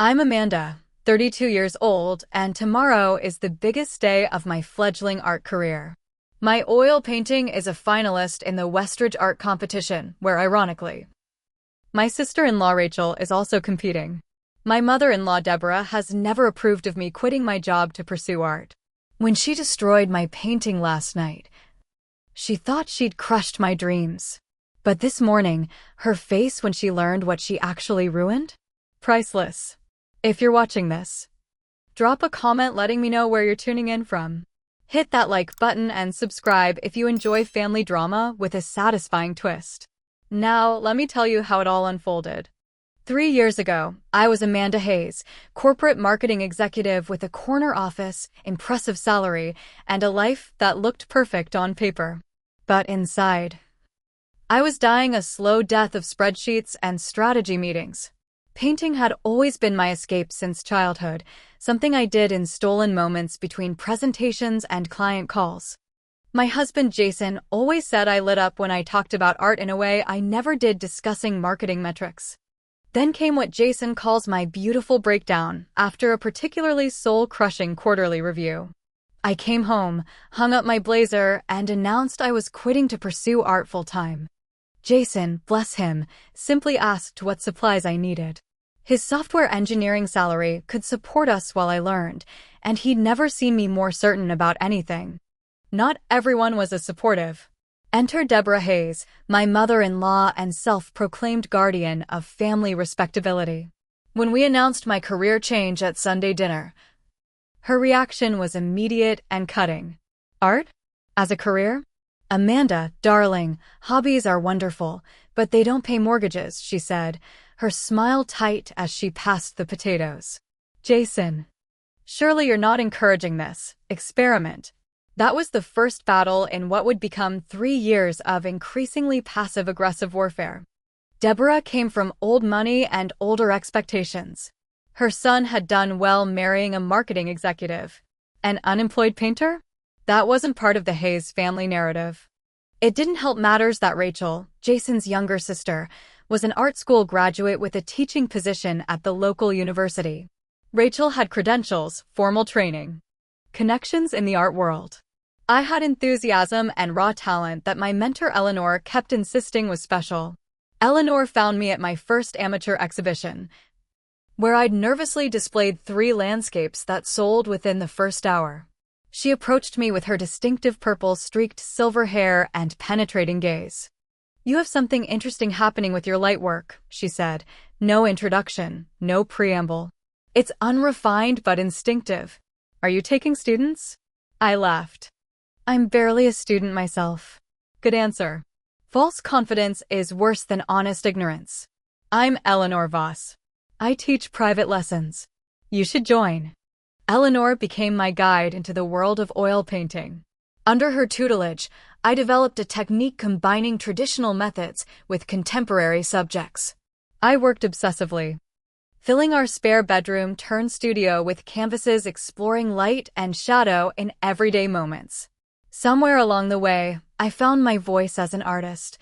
I'm Amanda, 32 years old, and tomorrow is the biggest day of my fledgling art career. My oil painting is a finalist in the Westridge Art Competition, where ironically, my sister-in-law Rachel is also competing. My mother-in-law Deborah has never approved of me quitting my job to pursue art. When she destroyed my painting last night, she thought she'd crushed my dreams. But this morning, her face when she learned what she actually ruined? Priceless. If you're watching this, drop a comment letting me know where you're tuning in from. Hit that like button and subscribe if you enjoy family drama with a satisfying twist. Now, let me tell you how it all unfolded. 3 years ago, I was Amanda Hayes, corporate marketing executive with a corner office, impressive salary, and a life that looked perfect on paper. But inside, I was dying a slow death of spreadsheets and strategy meetings. Painting had always been my escape since childhood, something I did in stolen moments between presentations and client calls. My husband Jason always said I lit up when I talked about art in a way I never did discussing marketing metrics. Then came what Jason calls my beautiful breakdown after a particularly soul-crushing quarterly review. I came home, hung up my blazer, and announced I was quitting to pursue art full-time. Jason, bless him, simply asked what supplies I needed. His software engineering salary could support us while I learned, and he'd never seen me more certain about anything. Not everyone was as supportive. Enter Deborah Hayes, my mother-in-law and self-proclaimed guardian of family respectability. When we announced my career change at Sunday dinner, her reaction was immediate and cutting. Art? As a career? Amanda, darling, hobbies are wonderful, but they don't pay mortgages, she said, her smile tight as she passed the potatoes. Jason, surely you're not encouraging this experiment. That was the first battle in what would become 3 years of increasingly passive-aggressive warfare. Deborah came from old money and older expectations. Her son had done well marrying a marketing executive. An unemployed painter? That wasn't part of the Hayes family narrative. It didn't help matters that Rachel, Jason's younger sister, was an art school graduate with a teaching position at the local university. Rachel had credentials, formal training, connections in the art world. I had enthusiasm and raw talent that my mentor Eleanor kept insisting was special. Eleanor found me at my first amateur exhibition, where I'd nervously displayed 3 landscapes that sold within the first hour. She approached me with her distinctive purple-streaked silver hair and penetrating gaze. You have something interesting happening with your light work, she said. No introduction, no preamble. It's unrefined but instinctive. Are you taking students? I laughed. I'm barely a student myself. Good answer. False confidence is worse than honest ignorance. I'm Eleanor Voss. I teach private lessons. You should join. Eleanor became my guide into the world of oil painting. Under her tutelage, I developed a technique combining traditional methods with contemporary subjects. I worked obsessively, filling our spare bedroom turned studio with canvases exploring light and shadow in everyday moments. Somewhere along the way, I found my voice as an artist,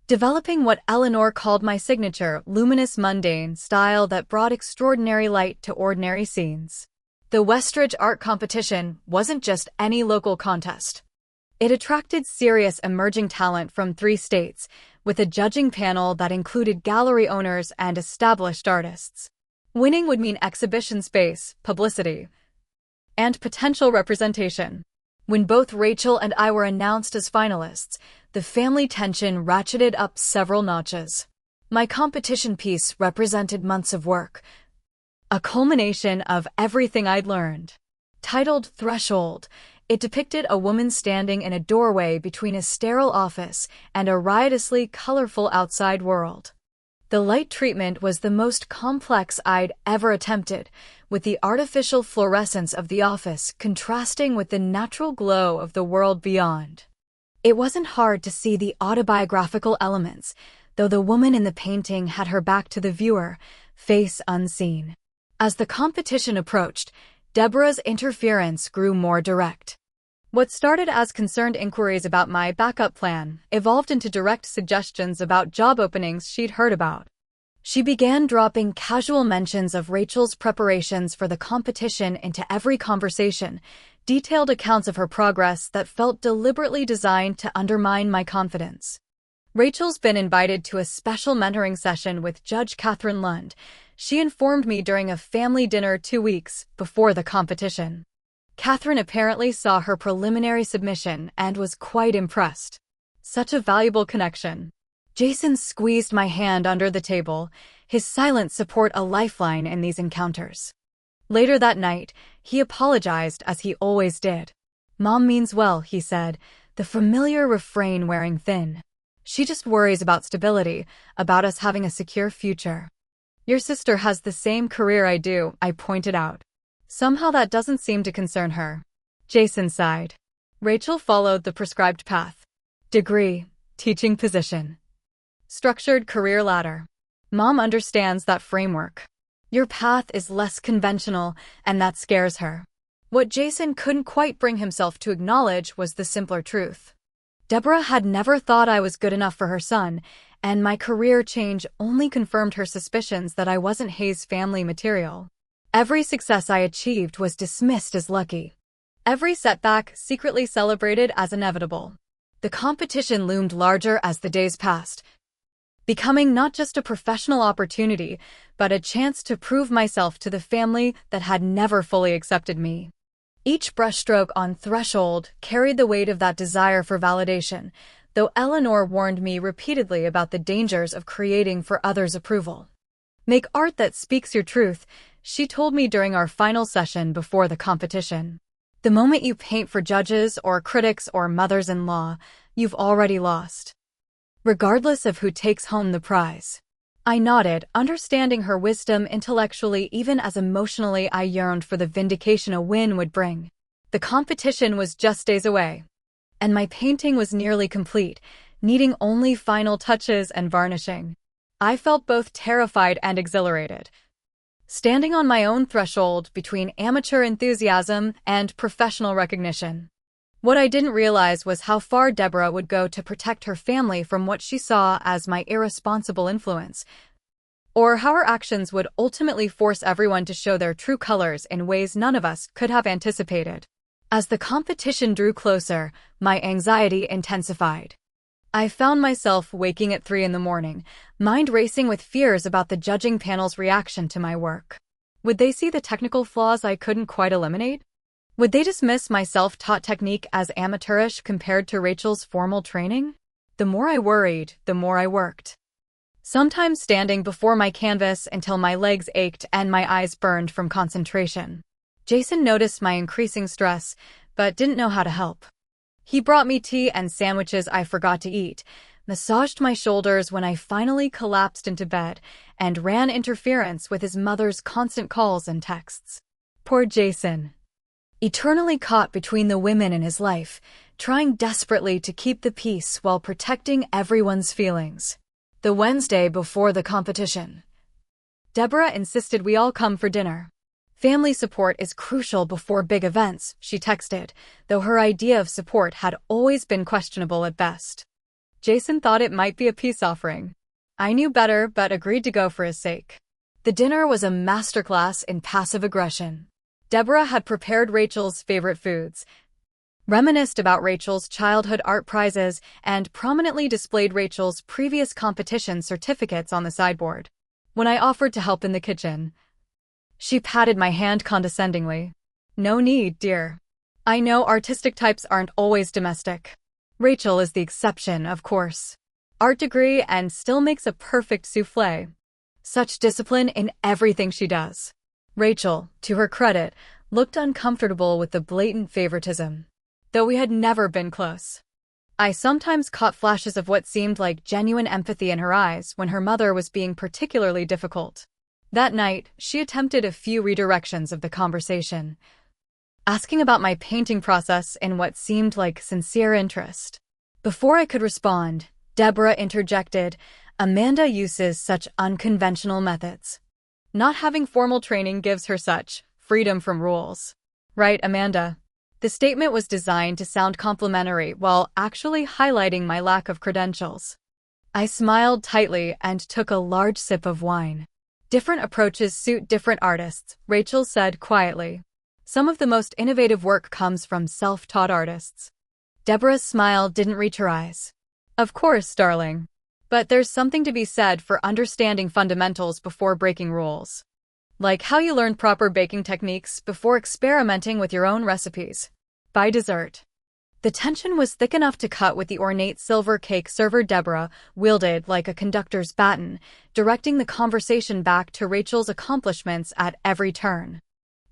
developing what Eleanor called my signature, luminous mundane style that brought extraordinary light to ordinary scenes. The Westridge Art Competition wasn't just any local contest. It attracted serious emerging talent from 3 states, with a judging panel that included gallery owners and established artists. Winning would mean exhibition space, publicity, and potential representation. When both Rachel and I were announced as finalists, the family tension ratcheted up several notches. My competition piece represented months of work, a culmination of everything I'd learned. Titled Threshold, it depicted a woman standing in a doorway between a sterile office and a riotously colorful outside world. The light treatment was the most complex I'd ever attempted, with the artificial fluorescence of the office contrasting with the natural glow of the world beyond. It wasn't hard to see the autobiographical elements, though the woman in the painting had her back to the viewer, face unseen. As the competition approached, Deborah's interference grew more direct. What started as concerned inquiries about my backup plan evolved into direct suggestions about job openings she'd heard about. She began dropping casual mentions of Rachel's preparations for the competition into every conversation, detailed accounts of her progress that felt deliberately designed to undermine my confidence. Rachel's been invited to a special mentoring session with Judge Catherine Lund. She informed me during a family dinner 2 weeks before the competition. Catherine apparently saw her preliminary submission and was quite impressed. Such a valuable connection. Jason squeezed my hand under the table, his silent support a lifeline in these encounters. Later that night, he apologized as he always did. "Mom means well," he said, the familiar refrain wearing thin. "She just worries about stability, about us having a secure future." "Your sister has the same career I do," I pointed out. "Somehow that doesn't seem to concern her." Jason sighed. Rachel followed the prescribed path. Degree, teaching position, structured career ladder. Mom understands that framework. Your path is less conventional, and that scares her. What Jason couldn't quite bring himself to acknowledge was the simpler truth. Deborah had never thought I was good enough for her son, and my career change only confirmed her suspicions that I wasn't Hayes' family material. Every success I achieved was dismissed as lucky. Every setback secretly celebrated as inevitable. The competition loomed larger as the days passed, becoming not just a professional opportunity, but a chance to prove myself to the family that had never fully accepted me. Each brushstroke on threshold carried the weight of that desire for validation, though Eleanor warned me repeatedly about the dangers of creating for others' approval. "Make art that speaks your truth," she told me during our final session before the competition. "The moment you paint for judges or critics or mothers-in-law, you've already lost, regardless of who takes home the prize." I nodded, understanding her wisdom intellectually even as emotionally I yearned for the vindication a win would bring. The competition was just days away, and my painting was nearly complete, needing only final touches and varnishing. I felt both terrified and exhilarated, standing on my own threshold between amateur enthusiasm and professional recognition. What I didn't realize was how far Deborah would go to protect her family from what she saw as my irresponsible influence, or how her actions would ultimately force everyone to show their true colors in ways none of us could have anticipated. As the competition drew closer, my anxiety intensified. I found myself waking at 3 a.m, mind racing with fears about the judging panel's reaction to my work. Would they see the technical flaws I couldn't quite eliminate? Would they dismiss my self-taught technique as amateurish compared to Rachel's formal training? The more I worried, the more I worked, sometimes standing before my canvas until my legs ached and my eyes burned from concentration. Jason noticed my increasing stress, but didn't know how to help. He brought me tea and sandwiches I forgot to eat, massaged my shoulders when I finally collapsed into bed, and ran interference with his mother's constant calls and texts. Poor Jason. Eternally caught between the women in his life, trying desperately to keep the peace while protecting everyone's feelings. The Wednesday before the competition, Deborah insisted we all come for dinner. "Family support is crucial before big events," she texted, though her idea of support had always been questionable at best. Jason thought it might be a peace offering. I knew better but agreed to go for his sake. The dinner was a masterclass in passive aggression. Deborah had prepared Rachel's favorite foods, reminisced about Rachel's childhood art prizes, and prominently displayed Rachel's previous competition certificates on the sideboard. When I offered to help in the kitchen, she patted my hand condescendingly. "No need, dear. I know artistic types aren't always domestic. Rachel is the exception, of course. Art degree and still makes a perfect soufflé. Such discipline in everything she does." Rachel, to her credit, looked uncomfortable with the blatant favoritism, though we had never been close. I sometimes caught flashes of what seemed like genuine empathy in her eyes when her mother was being particularly difficult. That night, she attempted a few redirections of the conversation, asking about my painting process in what seemed like sincere interest. Before I could respond, Deborah interjected, "Amanda uses such unconventional methods. Not having formal training gives her such freedom from rules." Right, Amanda? The statement was designed to sound complimentary while actually highlighting my lack of credentials. I smiled tightly and took a large sip of wine. Different approaches suit different artists, Rachel said quietly. Some of the most innovative work comes from self-taught artists. Deborah's smile didn't reach her eyes. Of course, darling. But there's something to be said for understanding fundamentals before breaking rules. Like how you learn proper baking techniques before experimenting with your own recipes. By dessert. The tension was thick enough to cut with the ornate silver cake server Deborah wielded like a conductor's baton, directing the conversation back to Rachel's accomplishments at every turn.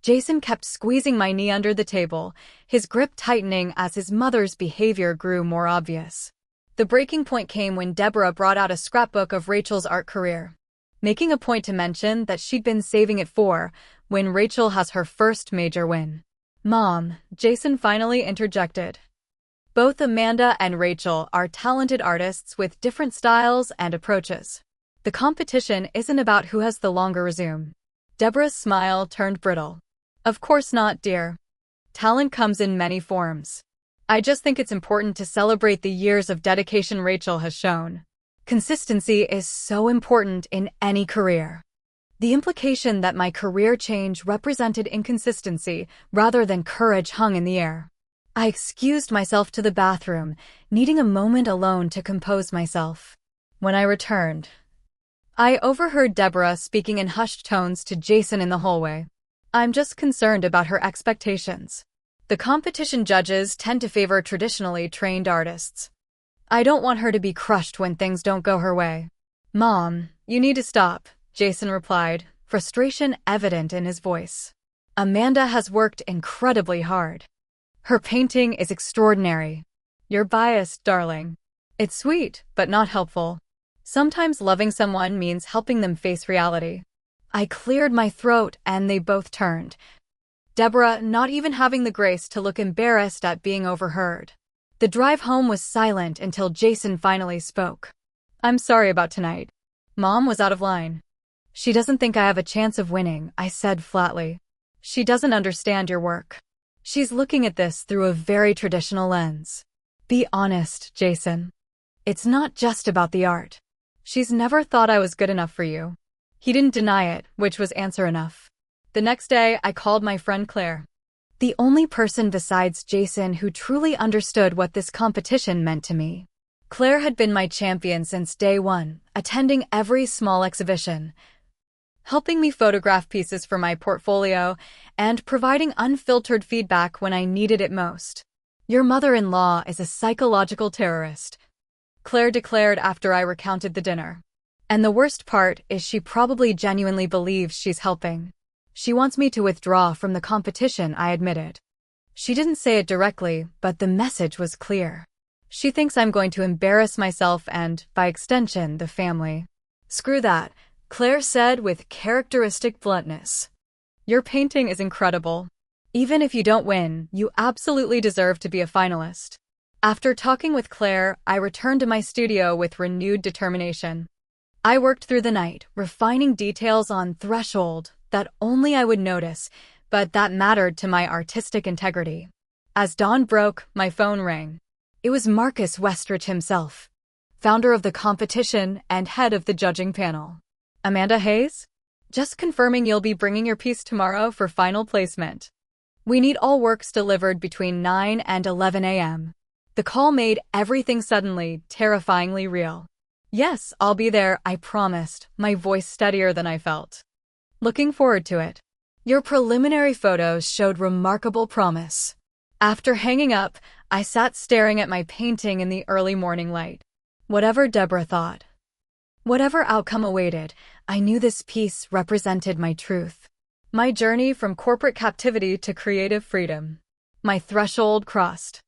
Jason kept squeezing my knee under the table, his grip tightening as his mother's behavior grew more obvious. The breaking point came when Deborah brought out a scrapbook of Rachel's art career, making a point to mention that she'd been saving it for when Rachel has her first major win. Mom, Jason finally interjected. Both Amanda and Rachel are talented artists with different styles and approaches. The competition isn't about who has the longer resume. Deborah's smile turned brittle. Of course not, dear. Talent comes in many forms. I just think it's important to celebrate the years of dedication Rachel has shown. Consistency is so important in any career. The implication that my career change represented inconsistency rather than courage hung in the air. I excused myself to the bathroom, needing a moment alone to compose myself. When I returned, I overheard Deborah speaking in hushed tones to Jason in the hallway. I'm just concerned about her expectations. The competition judges tend to favor traditionally trained artists. I don't want her to be crushed when things don't go her way. Mom, you need to stop, Jason replied, frustration evident in his voice. Amanda has worked incredibly hard. Her painting is extraordinary. You're biased, darling. It's sweet, but not helpful. Sometimes loving someone means helping them face reality. I cleared my throat and they both turned. Deborah not even having the grace to look embarrassed at being overheard. The drive home was silent until Jason finally spoke. I'm sorry about tonight. Mom was out of line. She doesn't think I have a chance of winning, I said flatly. She doesn't understand your work. She's looking at this through a very traditional lens. Be honest, Jason. It's not just about the art. She's never thought I was good enough for you. He didn't deny it, which was answer enough. The next day, I called my friend Claire. The only person besides Jason who truly understood what this competition meant to me. Claire had been my champion since day one, attending every small exhibition, helping me photograph pieces for my portfolio, and providing unfiltered feedback when I needed it most. Your mother-in-law is a psychological terrorist, Claire declared after I recounted the dinner. And the worst part is she probably genuinely believes she's helping. She wants me to withdraw from the competition, I admitted. She didn't say it directly, but the message was clear. She thinks I'm going to embarrass myself and, by extension, the family. Screw that, Claire said with characteristic bluntness. Your painting is incredible. Even if you don't win, you absolutely deserve to be a finalist. After talking with Claire, I returned to my studio with renewed determination. I worked through the night, refining details on threshold that only I would notice, but that mattered to my artistic integrity. As dawn broke, my phone rang. It was Marcus Westrich himself, founder of the competition and head of the judging panel. Amanda Hayes? Just confirming you'll be bringing your piece tomorrow for final placement. We need all works delivered between 9 and 11 a.m. The call made everything suddenly, terrifyingly real. Yes, I'll be there, I promised, my voice steadier than I felt. Looking forward to it. Your preliminary photos showed remarkable promise. After hanging up, I sat staring at my painting in the early morning light. Whatever Deborah thought, whatever outcome awaited, I knew this piece represented my truth. My journey from corporate captivity to creative freedom. My threshold crossed.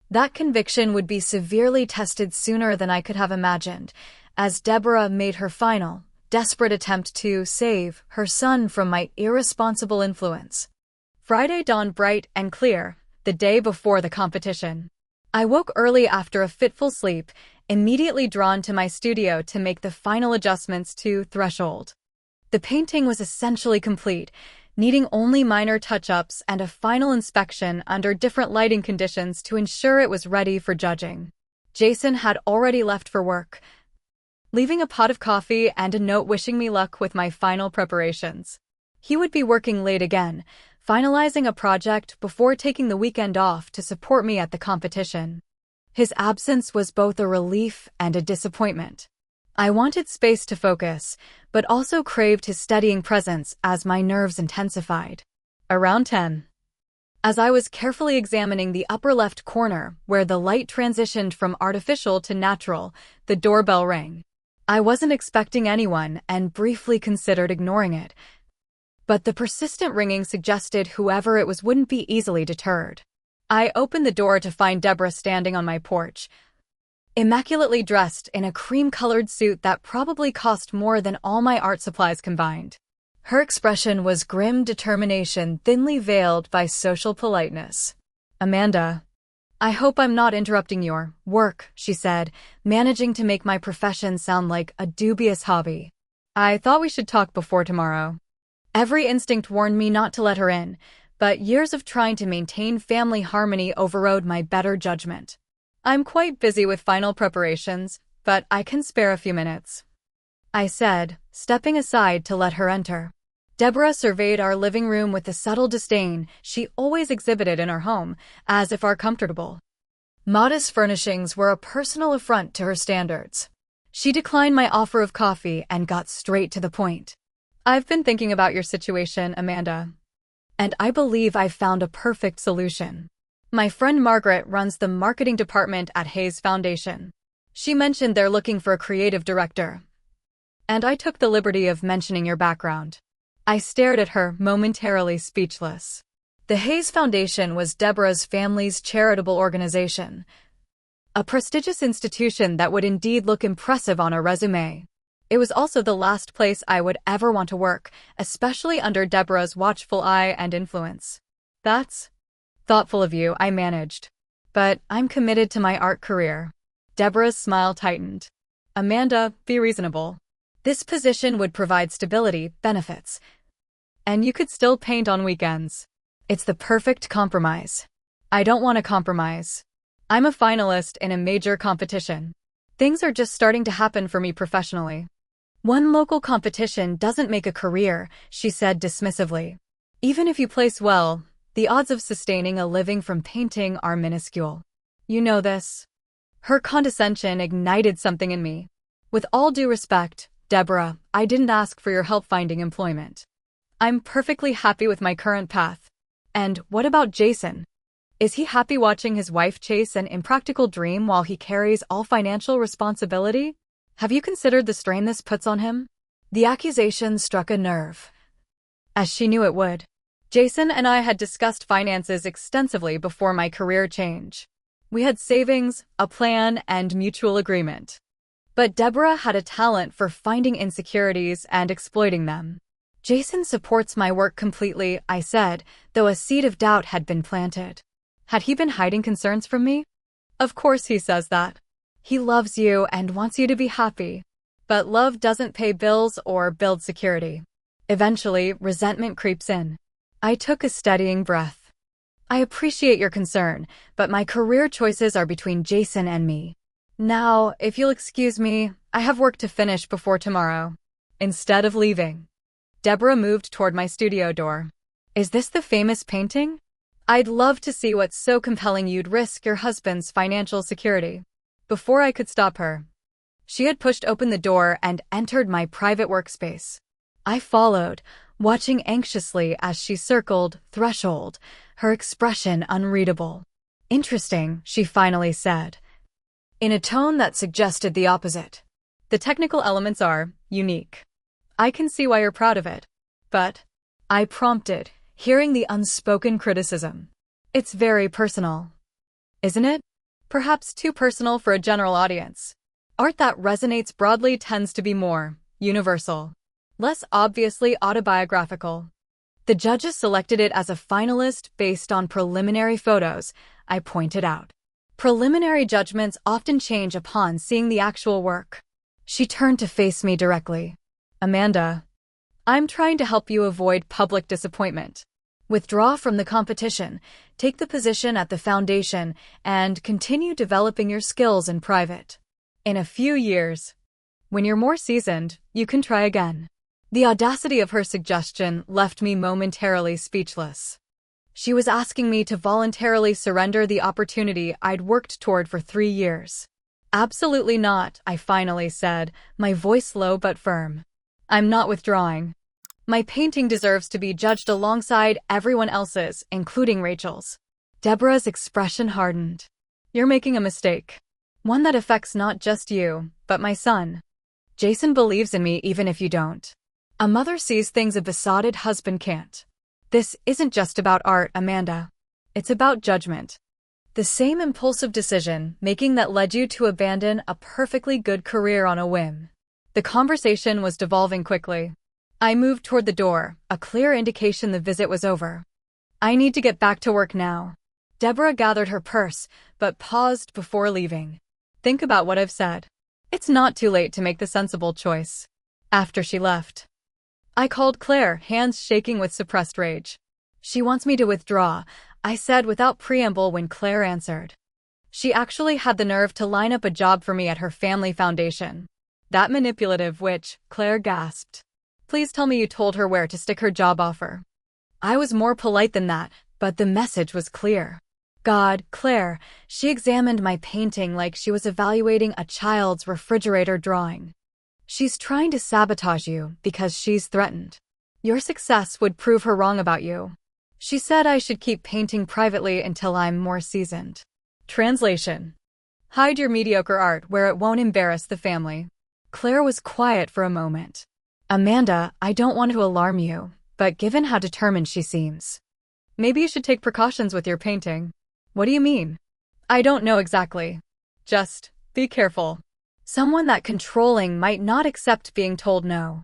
That conviction would be severely tested sooner than I could have imagined, as Deborah made her final, desperate attempt to save her son from my irresponsible influence. Friday dawned bright and clear, the day before the competition. I woke early after a fitful sleep, immediately drawn to my studio to make the final adjustments to Threshold. The painting was essentially complete, needing only minor touch-ups and a final inspection under different lighting conditions to ensure it was ready for judging. Jason had already left for work, leaving a pot of coffee and a note wishing me luck with my final preparations. He would be working late again, finalizing a project before taking the weekend off to support me at the competition. His absence was both a relief and a disappointment. I wanted space to focus, but also craved his steadying presence as my nerves intensified. Around 10. As I was carefully examining the upper left corner, where the light transitioned from artificial to natural, the doorbell rang. I wasn't expecting anyone and briefly considered ignoring it, but the persistent ringing suggested whoever it was wouldn't be easily deterred. I opened the door to find Deborah standing on my porch, immaculately dressed in a cream-colored suit that probably cost more than all my art supplies combined. Her expression was grim determination thinly veiled by social politeness. "Amanda, I hope I'm not interrupting your work," she said, managing to make my profession sound like a dubious hobby. "I thought we should talk before tomorrow." Every instinct warned me not to let her in, but years of trying to maintain family harmony overrode my better judgment. "I'm quite busy with final preparations, but I can spare a few minutes," I said, stepping aside to let her enter. Deborah surveyed our living room with the subtle disdain she always exhibited in her home, as if our comfortable, modest furnishings were a personal affront to her standards. She declined my offer of coffee and got straight to the point. "I've been thinking about your situation, Amanda, and I believe I've found a perfect solution. My friend Margaret runs the marketing department at Hayes Foundation. She mentioned they're looking for a creative director, and I took the liberty of mentioning your background." I stared at her, momentarily speechless. The Hayes Foundation was Deborah's family's charitable organization, a prestigious institution that would indeed look impressive on a resume. It was also the last place I would ever want to work, especially under Deborah's watchful eye and influence. "That's thoughtful of you," I managed. "But I'm committed to my art career." Deborah's smile tightened. "Amanda, be reasonable. This position would provide stability, benefits, and you could still paint on weekends. It's the perfect compromise." "I don't want to compromise. I'm a finalist in a major competition. Things are just starting to happen for me professionally." "One local competition doesn't make a career," she said dismissively. "Even if you place well, the odds of sustaining a living from painting are minuscule. You know this." Her condescension ignited something in me. "With all due respect, Deborah, I didn't ask for your help finding employment. I'm perfectly happy with my current path. And what about Jason? Is he happy watching his wife chase an impractical dream while he carries all financial responsibility? Have you considered the strain this puts on him?" The accusation struck a nerve, as she knew it would. Jason and I had discussed finances extensively before my career change. We had savings, a plan, and mutual agreement. But Deborah had a talent for finding insecurities and exploiting them. "Jason supports my work completely," I said, though a seed of doubt had been planted. Had he been hiding concerns from me? "Of course he says that. He loves you and wants you to be happy. But love doesn't pay bills or build security. Eventually, resentment creeps in." I took a steadying breath. "I appreciate your concern, but my career choices are between Jason and me. Now, if you'll excuse me, I have work to finish before tomorrow." Instead of leaving, Deborah moved toward my studio door. "Is this the famous painting? I'd love to see what's so compelling you'd risk your husband's financial security." Before I could stop her, she had pushed open the door and entered my private workspace. I followed, watching anxiously as she circled threshold, her expression unreadable. "Interesting," she finally said, in a tone that suggested the opposite. "The technical elements are unique. I can see why you're proud of it. But," I prompted, hearing the unspoken criticism, "it's very personal, isn't it? Perhaps too personal for a general audience. Art that resonates broadly tends to be more universal, less obviously autobiographical." "The judges selected it as a finalist based on preliminary photos," I pointed out. "Preliminary judgments often change upon seeing the actual work." She turned to face me directly. "Amanda, I'm trying to help you avoid public disappointment. Withdraw from the competition, take the position at the foundation, and continue developing your skills in private. In a few years, When you're more seasoned, you can try again. The audacity of her suggestion left me momentarily speechless. She was asking me to voluntarily surrender the opportunity I'd worked toward for 3 years. Absolutely not, I finally said, my voice low but firm. I'm not withdrawing. My painting deserves to be judged alongside everyone else's, including Rachel's. Deborah's expression hardened. You're making a mistake. One that affects not just you, but my son. Jason believes in me even if you don't. A mother sees things a besotted husband can't. This isn't just about art, Amanda. It's about judgment. The same impulsive decision-making that led you to abandon a perfectly good career on a whim. The conversation was devolving quickly. I moved toward the door, a clear indication the visit was over. I need to get back to work now. Deborah gathered her purse, but paused before leaving. Think about what I've said. It's not too late to make the sensible choice. After she left, I called Claire, hands shaking with suppressed rage. She wants me to withdraw, I said without preamble when Claire answered. She actually had the nerve to line up a job for me at her family foundation. That manipulative witch, Claire gasped. Please tell me you told her where to stick her job offer. I was more polite than that, but the message was clear. God, Claire, she examined my painting like she was evaluating a child's refrigerator drawing. She's trying to sabotage you because she's threatened. Your success would prove her wrong about you. She said I should keep painting privately until I'm more seasoned. Translation. Hide your mediocre art where it won't embarrass the family. Claire was quiet for a moment. Amanda, I don't want to alarm you, but given how determined she seems, maybe you should take precautions with your painting. What do you mean? I don't know exactly. Just be careful. Someone that controlling might not accept being told no.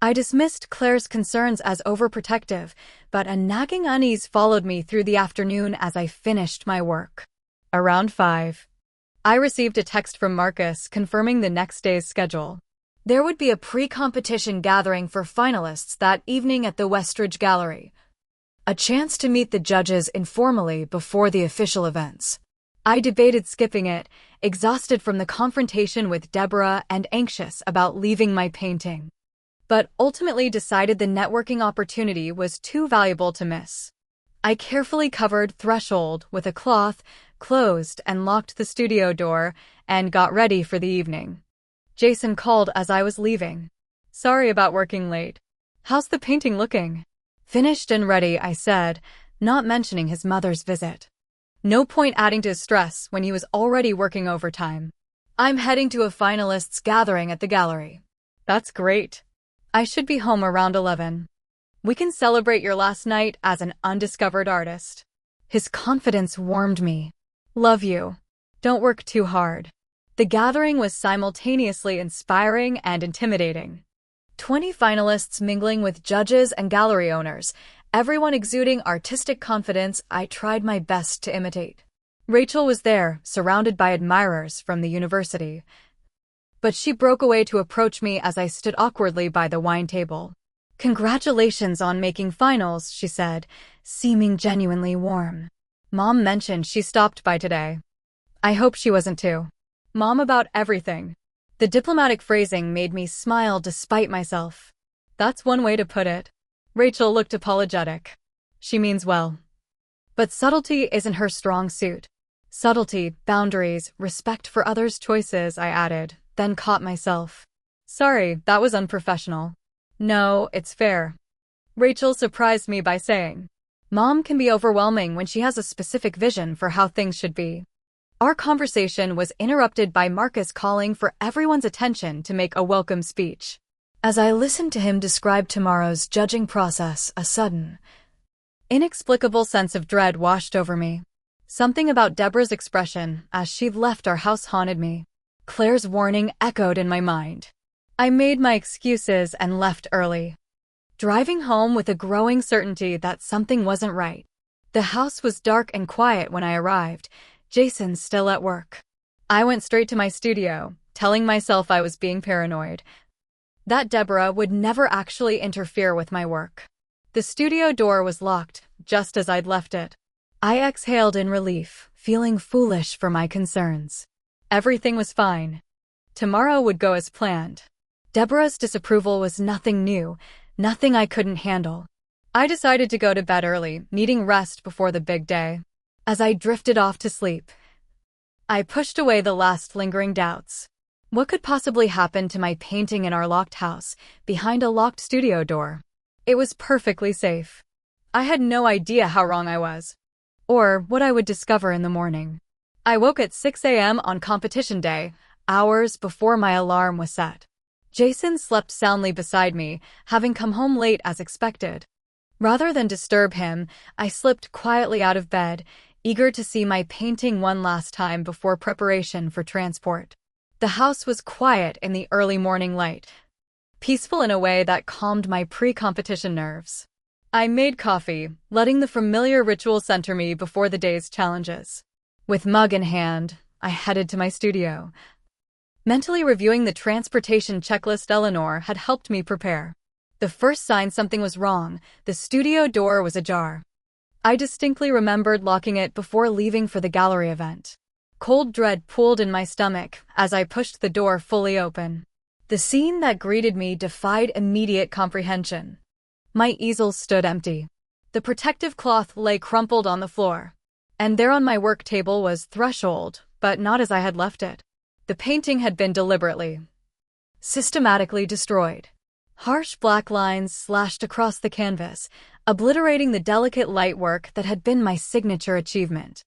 I dismissed Claire's concerns as overprotective, but a nagging unease followed me through the afternoon as I finished my work. Around 5, I received a text from Marcus confirming the next day's schedule. There would be a pre-competition gathering for finalists that evening at the Westridge Gallery. A chance to meet the judges informally before the official events. I debated skipping it, exhausted from the confrontation with Deborah and anxious about leaving my painting. But ultimately decided the networking opportunity was too valuable to miss. I carefully covered threshold with a cloth, closed and locked the studio door, and got ready for the evening. Jason called as I was leaving. Sorry about working late. How's the painting looking? Finished and ready, I said, not mentioning his mother's visit. No point adding to his stress when he was already working overtime. I'm heading to a finalists gathering at the gallery. That's great. I should be home around 11. We can celebrate your last night as an undiscovered artist. His confidence warmed me. Love you. Don't work too hard. The gathering was simultaneously inspiring and intimidating. 20 finalists mingling with judges and gallery owners, everyone exuding artistic confidence I tried my best to imitate. Rachel was there, surrounded by admirers from the university. But she broke away to approach me as I stood awkwardly by the wine table. Congratulations on making finals, she said, seeming genuinely warm. Mom mentioned she stopped by today. I hope she wasn't too. Mom about everything. The diplomatic phrasing made me smile despite myself. That's one way to put it. Rachel looked apologetic. She means well. But subtlety isn't her strong suit. Subtlety, boundaries, respect for others' choices, I added, then caught myself. Sorry, that was unprofessional. No, it's fair. Rachel surprised me by saying, Mom can be overwhelming when she has a specific vision for how things should be. Our conversation was interrupted by Marcus calling for everyone's attention to make a welcome speech. As I listened to him describe tomorrow's judging process, a sudden, inexplicable sense of dread washed over me. Something about Deborah's expression as she left our house haunted me. Claire's warning echoed in my mind. I made my excuses and left early, driving home with a growing certainty that something wasn't right. The house was dark and quiet when I arrived, Jason still at work. I went straight to my studio, telling myself I was being paranoid, that Deborah would never actually interfere with my work. The studio door was locked, just as I'd left it. I exhaled in relief, feeling foolish for my concerns. Everything was fine. Tomorrow would go as planned. Deborah's disapproval was nothing new, nothing I couldn't handle. I decided to go to bed early, needing rest before the big day. As I drifted off to sleep, I pushed away the last lingering doubts. What could possibly happen to my painting in our locked house, behind a locked studio door? It was perfectly safe. I had no idea how wrong I was, or what I would discover in the morning. I woke at 6 a.m. on competition day, hours before my alarm was set. Jason slept soundly beside me, having come home late as expected. Rather than disturb him, I slipped quietly out of bed, eager to see my painting one last time before preparation for transport. The house was quiet in the early morning light, peaceful in a way that calmed my pre-competition nerves. I made coffee, letting the familiar ritual center me before the day's challenges. With mug in hand, I headed to my studio. Mentally reviewing the transportation checklist Eleanor had helped me prepare. The first sign something was wrong, the studio door was ajar. I distinctly remembered locking it before leaving for the gallery event. Cold dread pooled in my stomach as I pushed the door fully open. The scene that greeted me defied immediate comprehension. My easel stood empty. The protective cloth lay crumpled on the floor. And there on my work table was Threshold, but not as I had left it. The painting had been deliberately, systematically destroyed. Harsh black lines slashed across the canvas, obliterating the delicate lightwork that had been my signature achievement.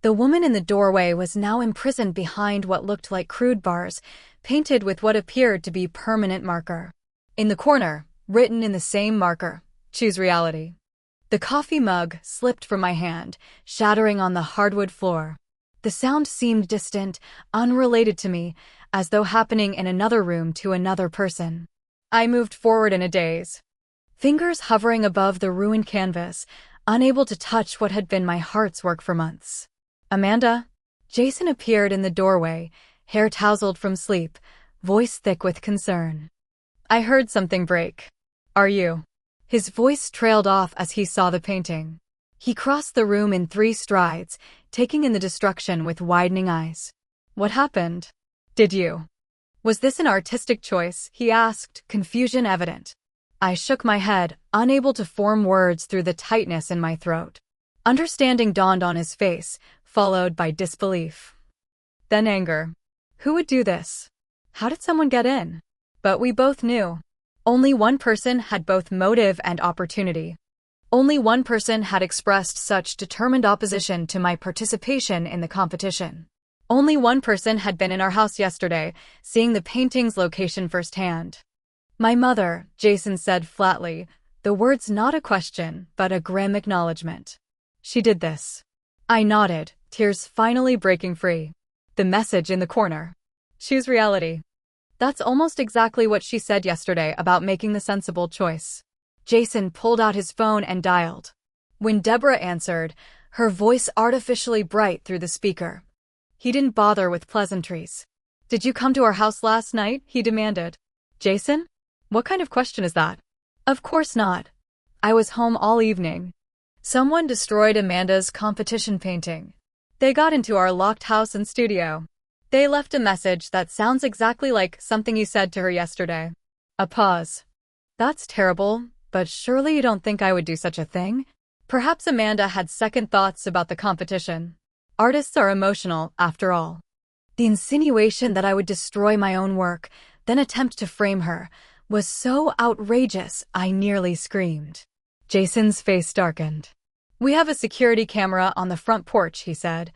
The woman in the doorway was now imprisoned behind what looked like crude bars, painted with what appeared to be permanent marker. In the corner, written in the same marker, "Choose reality." The coffee mug slipped from my hand, shattering on the hardwood floor. The sound seemed distant, unrelated to me, as though happening in another room to another person. I moved forward in a daze, fingers hovering above the ruined canvas, unable to touch what had been my heart's work for months. "Amanda?" Jason appeared in the doorway, hair tousled from sleep, voice thick with concern. "I heard something break. Are you?" His voice trailed off as he saw the painting. He crossed the room in 3 strides, taking in the destruction with widening eyes. "What happened? Did you? Was this an artistic choice?" he asked, confusion evident. I shook my head, unable to form words through the tightness in my throat. Understanding dawned on his face, followed by disbelief. Then anger. Who would do this? How did someone get in? But we both knew. Only one person had both motive and opportunity. Only one person had expressed such determined opposition to my participation in the competition. Only one person had been in our house yesterday, seeing the painting's location firsthand. "My mother," Jason said flatly, the words not a question, but a grim acknowledgement. "She did this." I nodded, tears finally breaking free. The message in the corner. "Choose reality." That's almost exactly what she said yesterday about making the sensible choice. Jason pulled out his phone and dialed. When Deborah answered, her voice artificially bright through the speaker. He didn't bother with pleasantries. "Did you come to our house last night?" he demanded. "Jason? What kind of question is that?" "Of course not. I was home all evening. Someone destroyed Amanda's competition painting. They got into our locked house and studio. They left a message that sounds exactly like something you said to her yesterday." A pause. "That's terrible, but surely you don't think I would do such a thing?" Perhaps Amanda had second thoughts about the competition. Artists are emotional, after all. The insinuation that I would destroy my own work, then attempt to frame her, was so outrageous I nearly screamed. Jason's face darkened. "We have a security camera on the front porch," he said.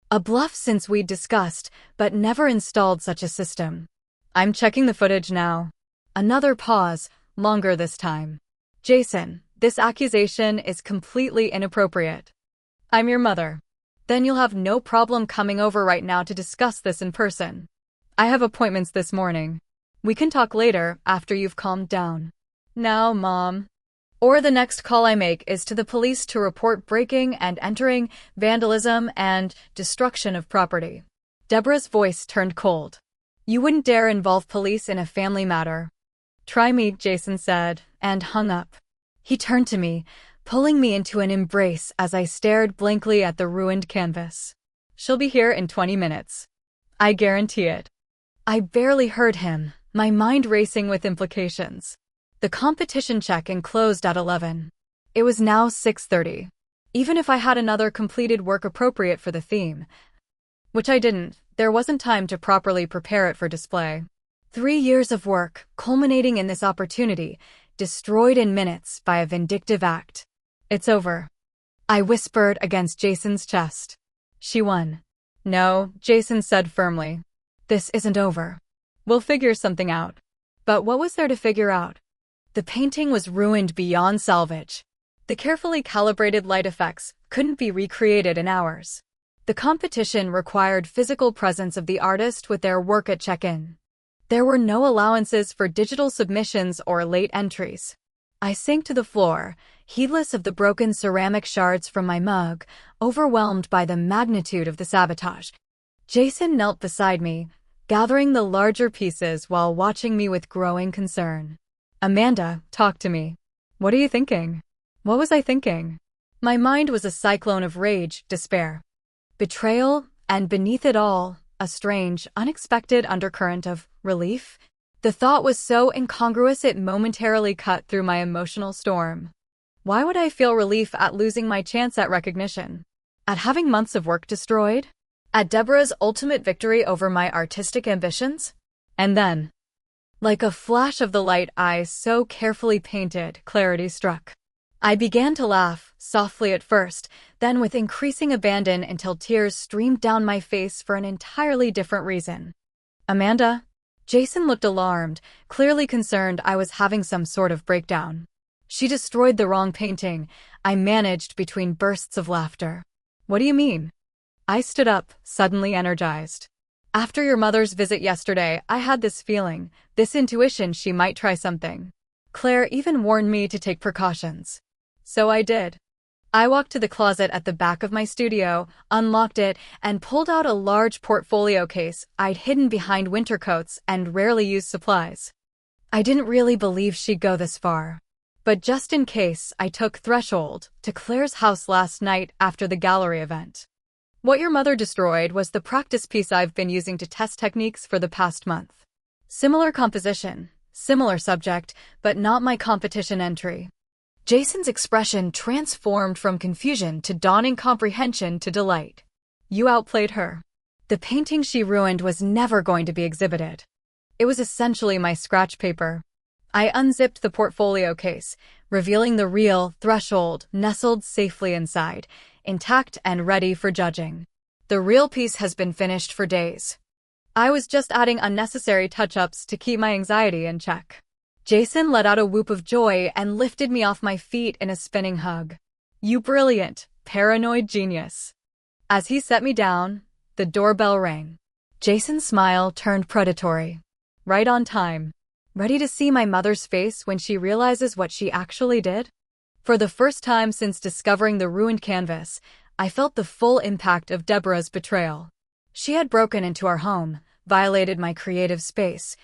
A bluff since we'd discussed, but never installed such a system. "I'm checking the footage now." Another pause, longer this time. "Jason, this accusation is completely inappropriate. I'm your mother. Then you'll have no problem coming over right now to discuss this in person. I have appointments this morning. We can talk later, after you've calmed down." "Now, Mom. Or the next call I make is to the police to report breaking and entering, vandalism, and destruction of property." Deborah's voice turned cold. "You wouldn't dare involve police in a family matter." "Try me," Jason said, and hung up. He turned to me, pulling me into an embrace as I stared blankly at the ruined canvas. "She'll be here in 20 minutes. I guarantee it." I barely heard him, my mind racing with implications. The competition check-in closed at 11. It was now 6:30. Even if I had another completed work appropriate for the theme, which I didn't, there wasn't time to properly prepare it for display. 3 years of work, culminating in this opportunity, destroyed in minutes by a vindictive act. It's over, I whispered against Jason's chest. She won. No, Jason said firmly. This isn't over. We'll figure something out. But what was there to figure out? The painting was ruined beyond salvage. The carefully calibrated light effects couldn't be recreated in hours. The competition required physical presence of the artist with their work at check-in. There were no allowances for digital submissions or late entries. I sank to the floor, heedless of the broken ceramic shards from my mug, overwhelmed by the magnitude of the sabotage. Jason knelt beside me, gathering the larger pieces while watching me with growing concern. Amanda, talk to me. What are you thinking? What was I thinking? My mind was a cyclone of rage, despair, betrayal, and beneath it all, a strange, unexpected undercurrent of relief. The thought was so incongruous it momentarily cut through my emotional storm. Why would I feel relief at losing my chance at recognition? At having months of work destroyed? At Deborah's ultimate victory over my artistic ambitions? And then, like a flash of the light I so carefully painted, clarity struck. I began to laugh, softly at first, then with increasing abandon until tears streamed down my face for an entirely different reason. Amanda? Jason looked alarmed, clearly concerned I was having some sort of breakdown. She destroyed the wrong painting, I managed between bursts of laughter. What do you mean? I stood up, suddenly energized. After your mother's visit yesterday, I had this feeling, this intuition she might try something. Claire even warned me to take precautions. So I did. I walked to the closet at the back of my studio, unlocked it, and pulled out a large portfolio case I'd hidden behind winter coats and rarely used supplies. I didn't really believe she'd go this far. But just in case, I took Threshold to Claire's house last night after the gallery event. What your mother destroyed was the practice piece I've been using to test techniques for the past month. Similar composition, similar subject, but not my competition entry. Jason's expression transformed from confusion to dawning comprehension to delight. You outplayed her. The painting she ruined was never going to be exhibited. It was essentially my scratch paper. I unzipped the portfolio case, revealing the real Threshold nestled safely inside, intact and ready for judging. The real piece has been finished for days. I was just adding unnecessary touch-ups to keep my anxiety in check. Jason let out a whoop of joy and lifted me off my feet in a spinning hug. You brilliant, paranoid genius. As he set me down, the doorbell rang. Jason's smile turned predatory. Right on time. Ready to see my mother's face when she realizes what she actually did? For the first time since discovering the ruined canvas, I felt the full impact of Deborah's betrayal. She had broken into our home, violated my creative space,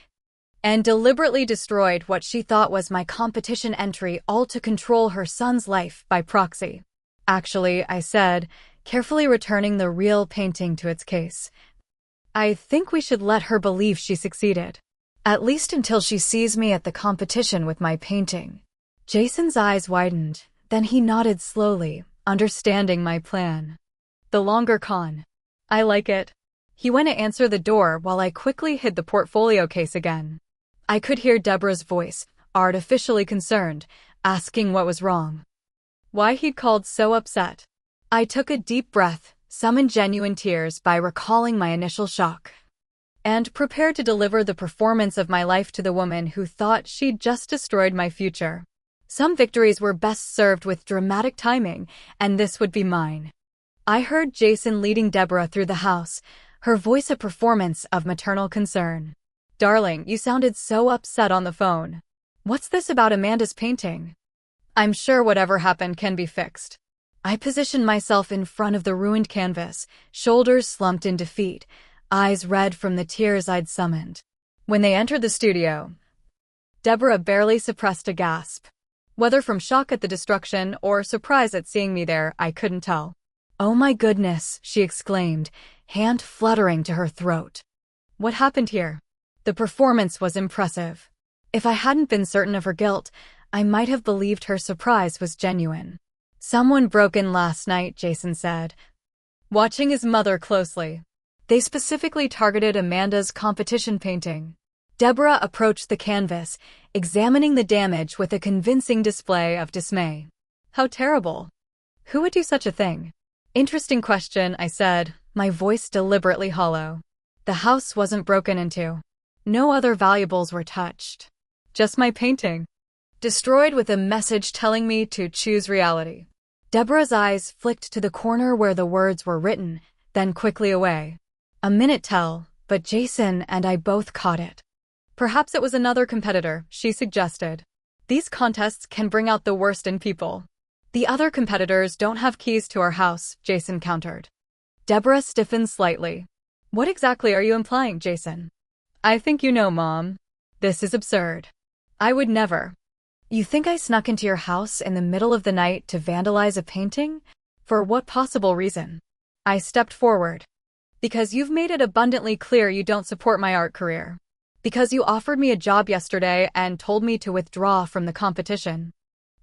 and deliberately destroyed what she thought was my competition entry, all to control her son's life by proxy. Actually, I said, carefully returning the real painting to its case, I think we should let her believe she succeeded. At least until she sees me at the competition with my painting. Jason's eyes widened, then he nodded slowly, understanding my plan. The longer con. I like it. He went to answer the door while I quickly hid the portfolio case again. I could hear Deborah's voice, artificially concerned, asking what was wrong. Why he'd called so upset. I took a deep breath, summoned genuine tears by recalling my initial shock, and prepared to deliver the performance of my life to the woman who thought she'd just destroyed my future. Some victories were best served with dramatic timing, and this would be mine. I heard Jason leading Deborah through the house, her voice a performance of maternal concern. Darling, you sounded so upset on the phone. What's this about Amanda's painting? I'm sure whatever happened can be fixed. I positioned myself in front of the ruined canvas, shoulders slumped in defeat, eyes red from the tears I'd summoned. When they entered the studio, Deborah barely suppressed a gasp. Whether from shock at the destruction or surprise at seeing me there, I couldn't tell. Oh my goodness, she exclaimed, hand fluttering to her throat. What happened here? The performance was impressive. If I hadn't been certain of her guilt, I might have believed her surprise was genuine. Someone broke in last night, Jason said, watching his mother closely. They specifically targeted Amanda's competition painting. Deborah approached the canvas, examining the damage with a convincing display of dismay. How terrible. Who would do such a thing? Interesting question, I said, my voice deliberately hollow. The house wasn't broken into. No other valuables were touched. Just my painting. Destroyed with a message telling me to choose reality. Deborah's eyes flicked to the corner where the words were written, then quickly away. A minute tell, but Jason and I both caught it. Perhaps it was another competitor, she suggested. These contests can bring out the worst in people. The other competitors don't have keys to our house, Jason countered. Deborah stiffened slightly. What exactly are you implying, Jason? I think you know, Mom. This is absurd. I would never. You think I snuck into your house in the middle of the night to vandalize a painting? For what possible reason? I stepped forward. Because you've made it abundantly clear you don't support my art career. Because you offered me a job yesterday and told me to withdraw from the competition.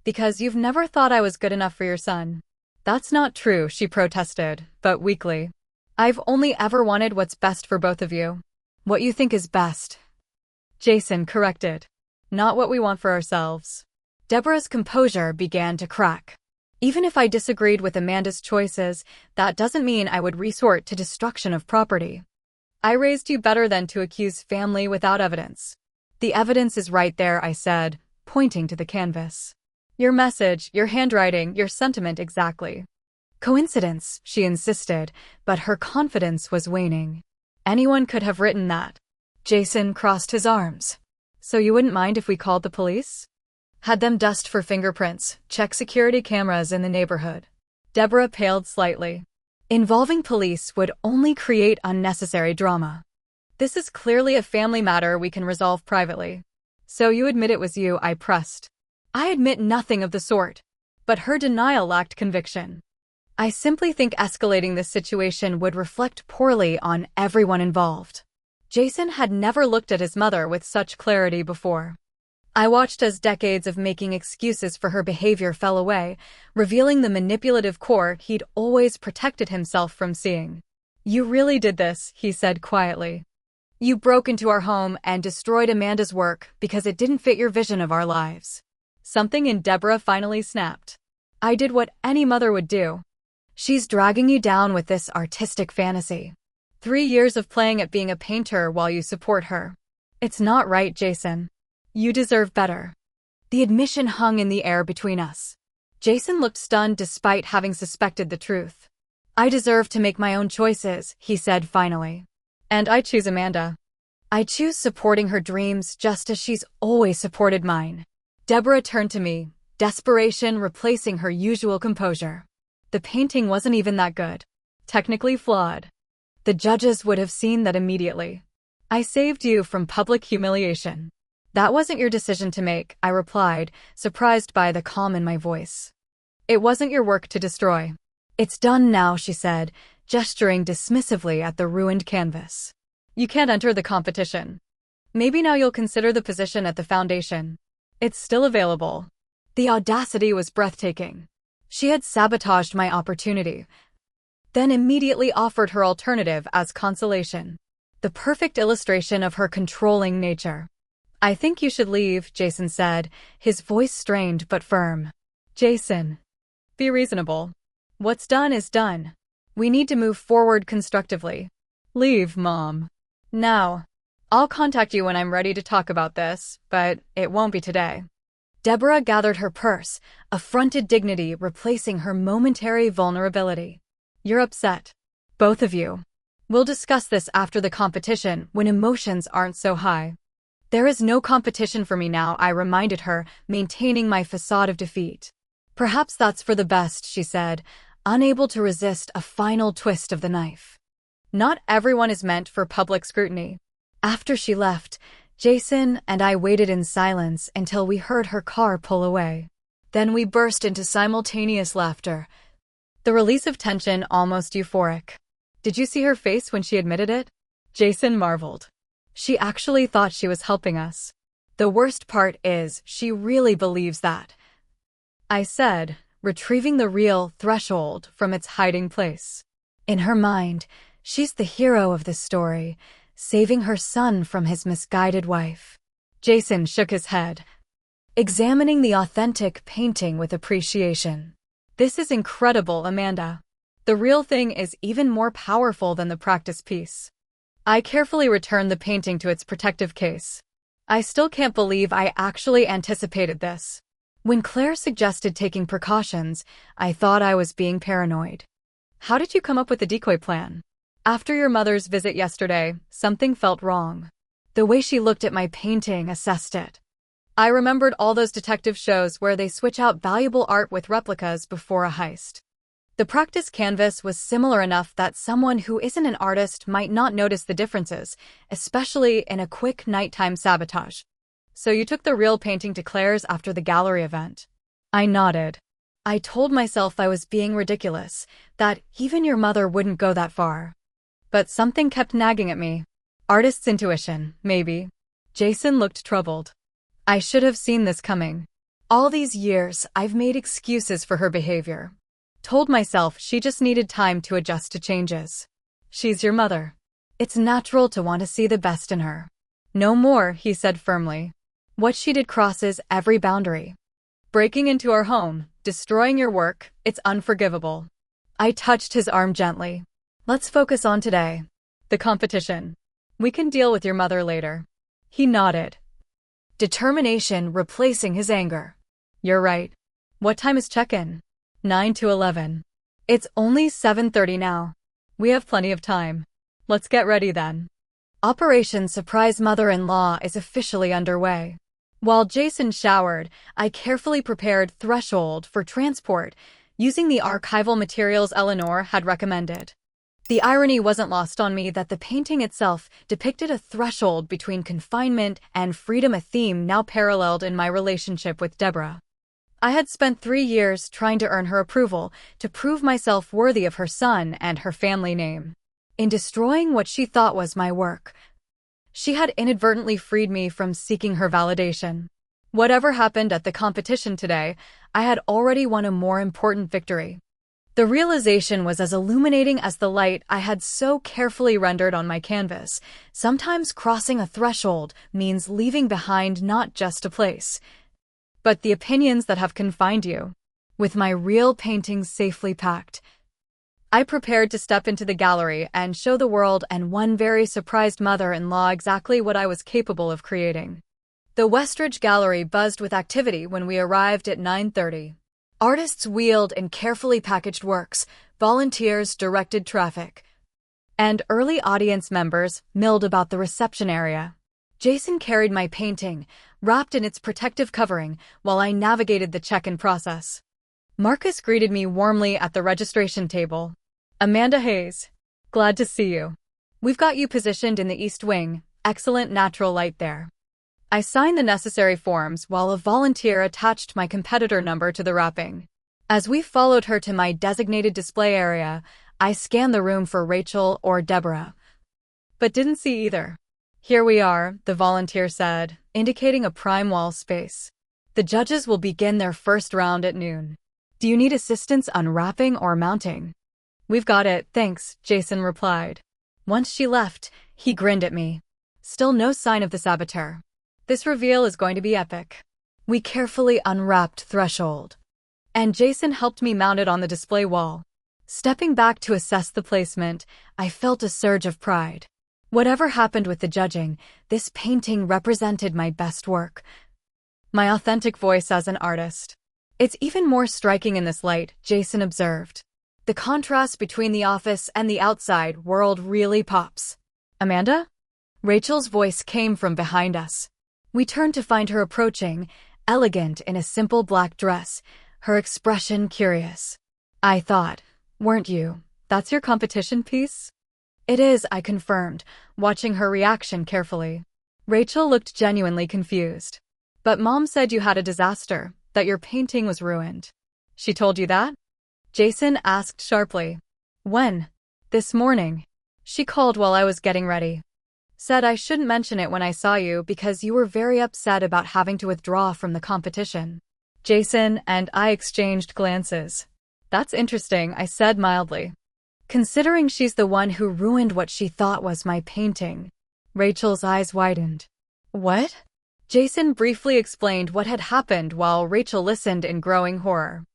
Because you've never thought I was good enough for your son. That's not true, she protested, but weakly. I've only ever wanted what's best for both of you. What you think is best. Jason corrected. Not what we want for ourselves. Deborah's composure began to crack. Even if I disagreed with Amanda's choices, that doesn't mean I would resort to destruction of property. I raised you better than to accuse family without evidence. The evidence is right there, I said, pointing to the canvas. Your message, your handwriting, your sentiment exactly. Coincidence, she insisted, but her confidence was waning. Anyone could have written that. Jason crossed his arms. So you wouldn't mind if we called the police? Had them dust for fingerprints, check security cameras in the neighborhood. Deborah paled slightly. Involving police would only create unnecessary drama. This is clearly a family matter we can resolve privately. So you admit it was you, I pressed. I admit nothing of the sort. But her denial lacked conviction. I simply think escalating this situation would reflect poorly on everyone involved. Jason had never looked at his mother with such clarity before. I watched as decades of making excuses for her behavior fell away, revealing the manipulative core he'd always protected himself from seeing. You really did this, he said quietly. You broke into our home and destroyed Amanda's work because it didn't fit your vision of our lives. Something in Deborah finally snapped. I did what any mother would do. She's dragging you down with this artistic fantasy. 3 years of playing at being a painter while you support her. It's not right, Jason. You deserve better. The admission hung in the air between us. Jason looked stunned despite having suspected the truth. I deserve to make my own choices, he said finally. And I choose Amanda. I choose supporting her dreams just as she's always supported mine. Deborah turned to me, desperation replacing her usual composure. The painting wasn't even that good. Technically flawed. The judges would have seen that immediately. I saved you from public humiliation. That wasn't your decision to make, I replied, surprised by the calm in my voice. It wasn't your work to destroy. It's done now, she said, gesturing dismissively at the ruined canvas. You can't enter the competition. Maybe now you'll consider the position at the foundation. It's still available. The audacity was breathtaking. She had sabotaged my opportunity, then immediately offered her alternative as consolation. The perfect illustration of her controlling nature. I think you should leave, Jason said, his voice strained but firm. Jason. Be reasonable. What's done is done. We need to move forward constructively. Leave, Mom. Now. I'll contact you when I'm ready to talk about this, but it won't be today. Deborah gathered her purse, affronted dignity replacing her momentary vulnerability. You're upset. Both of you. We'll discuss this after the competition when emotions aren't so high. There is no competition for me now, I reminded her, maintaining my facade of defeat. Perhaps that's for the best, she said, unable to resist a final twist of the knife. Not everyone is meant for public scrutiny. After she left, Jason and I waited in silence until we heard her car pull away. Then we burst into simultaneous laughter, the release of tension almost euphoric. Did you see her face when she admitted it? Jason marveled. She actually thought she was helping us. The worst part is, she really believes that," I said, retrieving the real threshold from its hiding place. In her mind, she's the hero of this story, saving her son from his misguided wife. Jason shook his head, examining the authentic painting with appreciation. "This is incredible, Amanda. The real thing is even more powerful than the practice piece." I carefully returned the painting to its protective case. I still can't believe I actually anticipated this. When Claire suggested taking precautions, I thought I was being paranoid. "How did you come up with the decoy plan?" "After your mother's visit yesterday, something felt wrong. The way she looked at my painting assessed it. I remembered all those detective shows where they switch out valuable art with replicas before a heist. The practice canvas was similar enough that someone who isn't an artist might not notice the differences, especially in a quick nighttime sabotage. So you took the real painting to Claire's after the gallery event?" I nodded. I told myself I was being ridiculous, that even your mother wouldn't go that far. But something kept nagging at me. Artist's intuition, maybe. Jason looked troubled. I should have seen this coming. All these years, I've made excuses for her behavior. Told myself she just needed time to adjust to changes. She's your mother. It's natural to want to see the best in her. No more, he said firmly. What she did crosses every boundary. Breaking into our home, destroying your work, it's unforgivable. I touched his arm gently. Let's focus on today. The competition. We can deal with your mother later. He nodded. Determination replacing his anger. You're right. What time is check-in? 9 to 11. It's only 7:30 now. We have plenty of time. Let's get ready then. Operation Surprise Mother-in-Law is officially underway. While Jason showered, I carefully prepared threshold for transport, using the archival materials Eleanor had recommended. The irony wasn't lost on me that the painting itself depicted a threshold between confinement and freedom, a theme now paralleled in my relationship with Deborah. I had spent 3 years trying to earn her approval, to prove myself worthy of her son and her family name. In destroying what she thought was my work, she had inadvertently freed me from seeking her validation. Whatever happened at the competition today, I had already won a more important victory. The realization was as illuminating as the light I had so carefully rendered on my canvas. Sometimes crossing a threshold means leaving behind not just a place, but the opinions that have confined you. With my real paintings safely packed, I prepared to step into the gallery and show the world and one very surprised mother-in-law exactly what I was capable of creating. The Westridge Gallery buzzed with activity when we arrived at 9:30. Artists wheeled in carefully packaged works, volunteers directed traffic, and early audience members milled about the reception area. Jason carried my painting, wrapped in its protective covering, while I navigated the check-in process. Marcus greeted me warmly at the registration table. Amanda Hayes. Glad to see you. We've got you positioned in the East Wing, excellent natural light there. I signed the necessary forms while a volunteer attached my competitor number to the wrapping. As we followed her to my designated display area, I scanned the room for Rachel or Deborah, but didn't see either. Here we are, the volunteer said, indicating a prime wall space. The judges will begin their first round at noon. Do you need assistance unwrapping or mounting? We've got it, thanks, Jason replied. Once she left, he grinned at me. Still no sign of the saboteur. This reveal is going to be epic. We carefully unwrapped Threshold, and Jason helped me mount it on the display wall. Stepping back to assess the placement, I felt a surge of pride. Whatever happened with the judging, this painting represented my best work, my authentic voice as an artist. It's even more striking in this light, Jason observed. The contrast between the office and the outside world really pops. Amanda? Rachel's voice came from behind us. We turned to find her approaching, elegant in a simple black dress, her expression curious. I thought, weren't you? That's your competition piece? It is, I confirmed, watching her reaction carefully. Rachel looked genuinely confused. But Mom said you had a disaster, that your painting was ruined. She told you that? Jason asked sharply. When? This morning. She called while I was getting ready. Said I shouldn't mention it when I saw you because you were very upset about having to withdraw from the competition. Jason and I exchanged glances. That's interesting, I said mildly. Considering she's the one who ruined what she thought was my painting. Rachel's eyes widened. What? Jason briefly explained what had happened while Rachel listened in growing horror.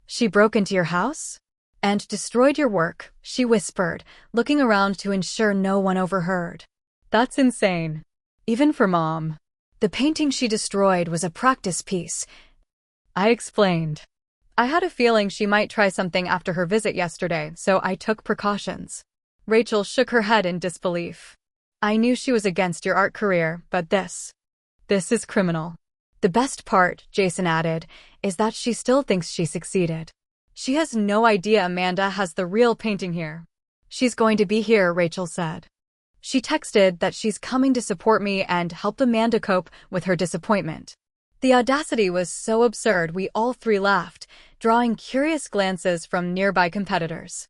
She broke into your house? And destroyed your work, she whispered, looking around to ensure no one overheard. That's insane. Even for Mom. The painting she destroyed was a practice piece. I explained. I had a feeling she might try something after her visit yesterday, so I took precautions. Rachel shook her head in disbelief. I knew she was against your art career, but this is criminal. The best part, Jason added, is that she still thinks she succeeded. She has no idea Amanda has the real painting here. She's going to be here, Rachel said. She texted that she's coming to support me and help Amanda cope with her disappointment. The audacity was so absurd we all three laughed, drawing curious glances from nearby competitors.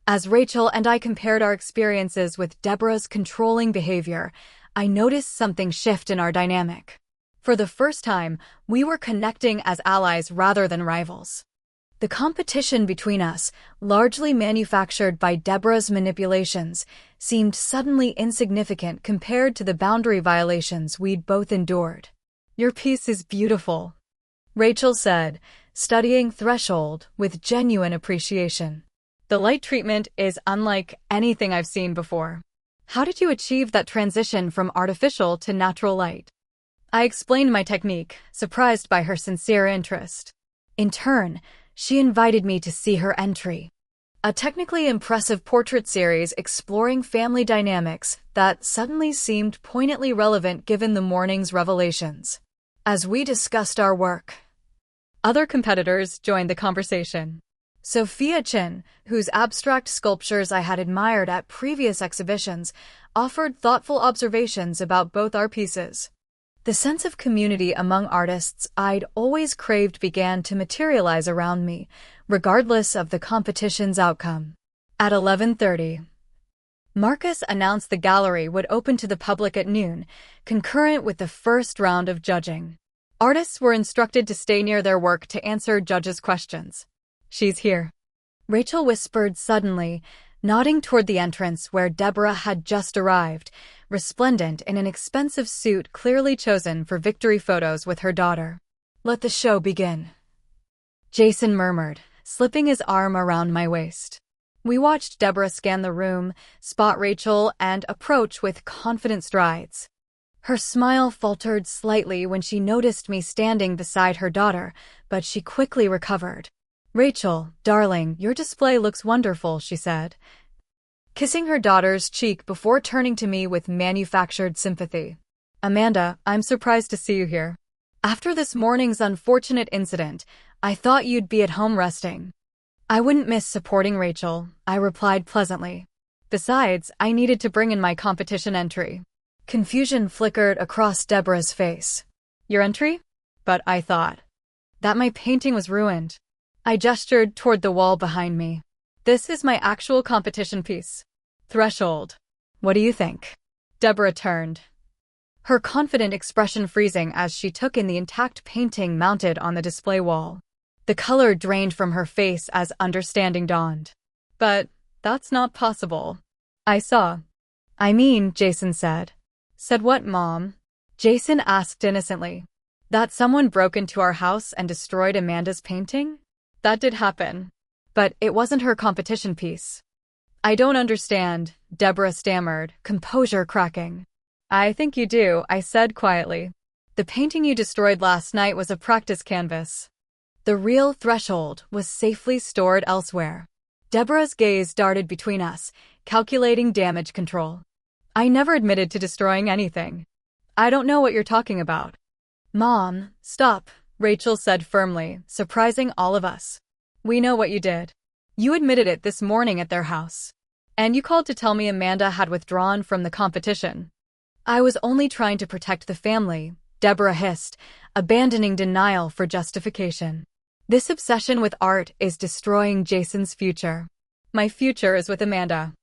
As Rachel and I compared our experiences with Deborah's controlling behavior, I noticed something shift in our dynamic. For the first time, we were connecting as allies rather than rivals. The competition between us, largely manufactured by Deborah's manipulations, seemed suddenly insignificant compared to the boundary violations we'd both endured. Your piece is beautiful, Rachel said, studying Threshold with genuine appreciation. The light treatment is unlike anything I've seen before. How did you achieve that transition from artificial to natural light? I explained my technique, surprised by her sincere interest. In turn, she invited me to see her entry. A technically impressive portrait series exploring family dynamics that suddenly seemed poignantly relevant given the morning's revelations. As we discussed our work, other competitors joined the conversation. Sophia Chin, whose abstract sculptures I had admired at previous exhibitions, offered thoughtful observations about both our pieces. The sense of community among artists I'd always craved began to materialize around me, regardless of the competition's outcome. At 11:30, Marcus announced the gallery would open to the public at noon, concurrent with the first round of judging. Artists were instructed to stay near their work to answer judges' questions. She's here, Rachel whispered suddenly, nodding toward the entrance where Deborah had just arrived, resplendent in an expensive suit clearly chosen for victory photos with her daughter. Let the show begin, Jason murmured, slipping his arm around my waist. We watched Deborah scan the room, spot Rachel, and approach with confident strides. Her smile faltered slightly when she noticed me standing beside her daughter, but she quickly recovered. Rachel, darling, your display looks wonderful, she said, kissing her daughter's cheek before turning to me with manufactured sympathy. Amanda, I'm surprised to see you here. After this morning's unfortunate incident, I thought you'd be at home resting. I wouldn't miss supporting Rachel, I replied pleasantly. Besides, I needed to bring in my competition entry. Confusion flickered across Deborah's face. Your entry? But I thought that my painting was ruined. I gestured toward the wall behind me. This is my actual competition piece. Threshold. What do you think? Deborah turned, her confident expression freezing as she took in the intact painting mounted on the display wall. The color drained from her face as understanding dawned. But that's not possible. I saw. I mean, Jason said. Said what, Mom? Jason asked innocently. That someone broke into our house and destroyed Amanda's painting? That did happen. But it wasn't her competition piece. I don't understand, Deborah stammered, composure cracking. I think you do, I said quietly. The painting you destroyed last night was a practice canvas. The real Threshold was safely stored elsewhere. Deborah's gaze darted between us, calculating damage control. I never admitted to destroying anything. I don't know what you're talking about. Mom, stop, Rachel said firmly, surprising all of us. We know what you did. You admitted it this morning at their house. And you called to tell me Amanda had withdrawn from the competition. I was only trying to protect the family, Deborah hissed, abandoning denial for justification. This obsession with art is destroying Jason's future. My future is with Amanda,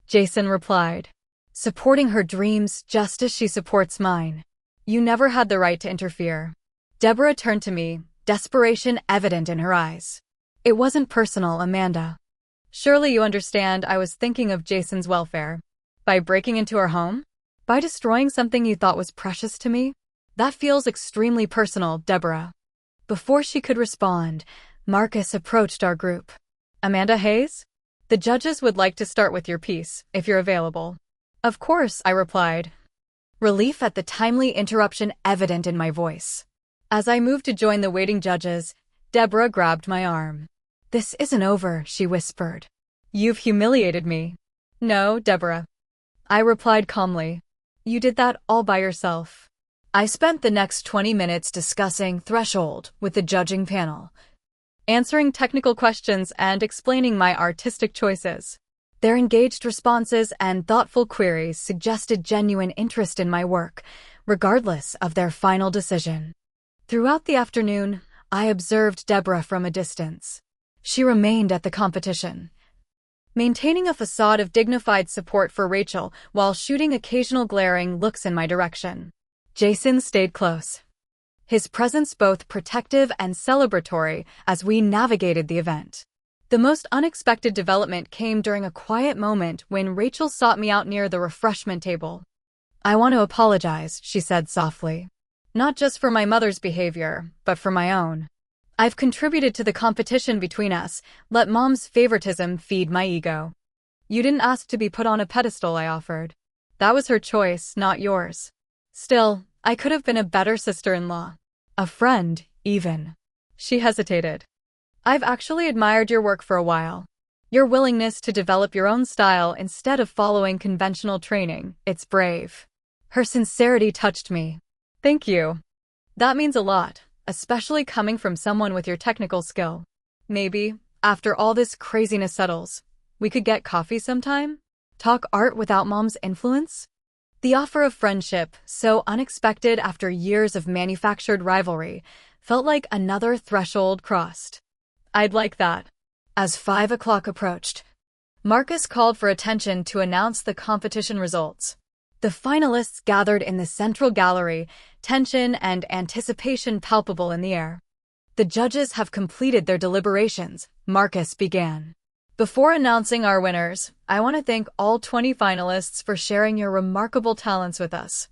Jason replied. supporting her dreams just as she supports mine. You never had the right to interfere. Deborah turned to me, desperation evident in her eyes. It wasn't personal, Amanda. Surely you understand I was thinking of Jason's welfare. By breaking into our home? By destroying something you thought was precious to me? That feels extremely personal, Deborah. Before she could respond, Marcus approached our group. Amanda Hayes? The judges would like to start with your piece, if you're available. Of course, I replied, relief at the timely interruption evident in my voice. As I moved to join the waiting judges, Deborah grabbed my arm. This isn't over, she whispered. You've humiliated me. No, Deborah. I replied calmly. You did that all by yourself. I spent the next 20 minutes discussing Threshold with the judging panel, answering technical questions and explaining my artistic choices. Their engaged responses and thoughtful queries suggested genuine interest in my work, regardless of their final decision. Throughout the afternoon, I observed Deborah from a distance. She remained at the competition, maintaining a facade of dignified support for Rachel while shooting occasional glaring looks in my direction. Jason stayed close, his presence both protective and celebratory as we navigated the event. The most unexpected development came during a quiet moment when Rachel sought me out near the refreshment table. I want to apologize, she said softly. Not just for my mother's behavior, but for my own. I've contributed to the competition between us, let Mom's favoritism feed my ego. You didn't ask to be put on a pedestal, I offered. That was her choice, not yours. Still, I could have been a better sister-in-law. A friend, even. She hesitated. I've actually admired your work for a while. Your willingness to develop your own style instead of following conventional training, it's brave. Her sincerity touched me. Thank you. That means a lot, especially coming from someone with your technical skill. Maybe, after all this craziness settles, we could get coffee sometime? Talk art without Mom's influence? The offer of friendship, so unexpected after years of manufactured rivalry, felt like another threshold crossed. I'd like that. As 5 o'clock approached, Marcus called for attention to announce the competition results. The finalists gathered in the central gallery, tension and anticipation palpable in the air. The judges have completed their deliberations, Marcus began. Before announcing our winners, I want to thank all 20 finalists for sharing your remarkable talents with us.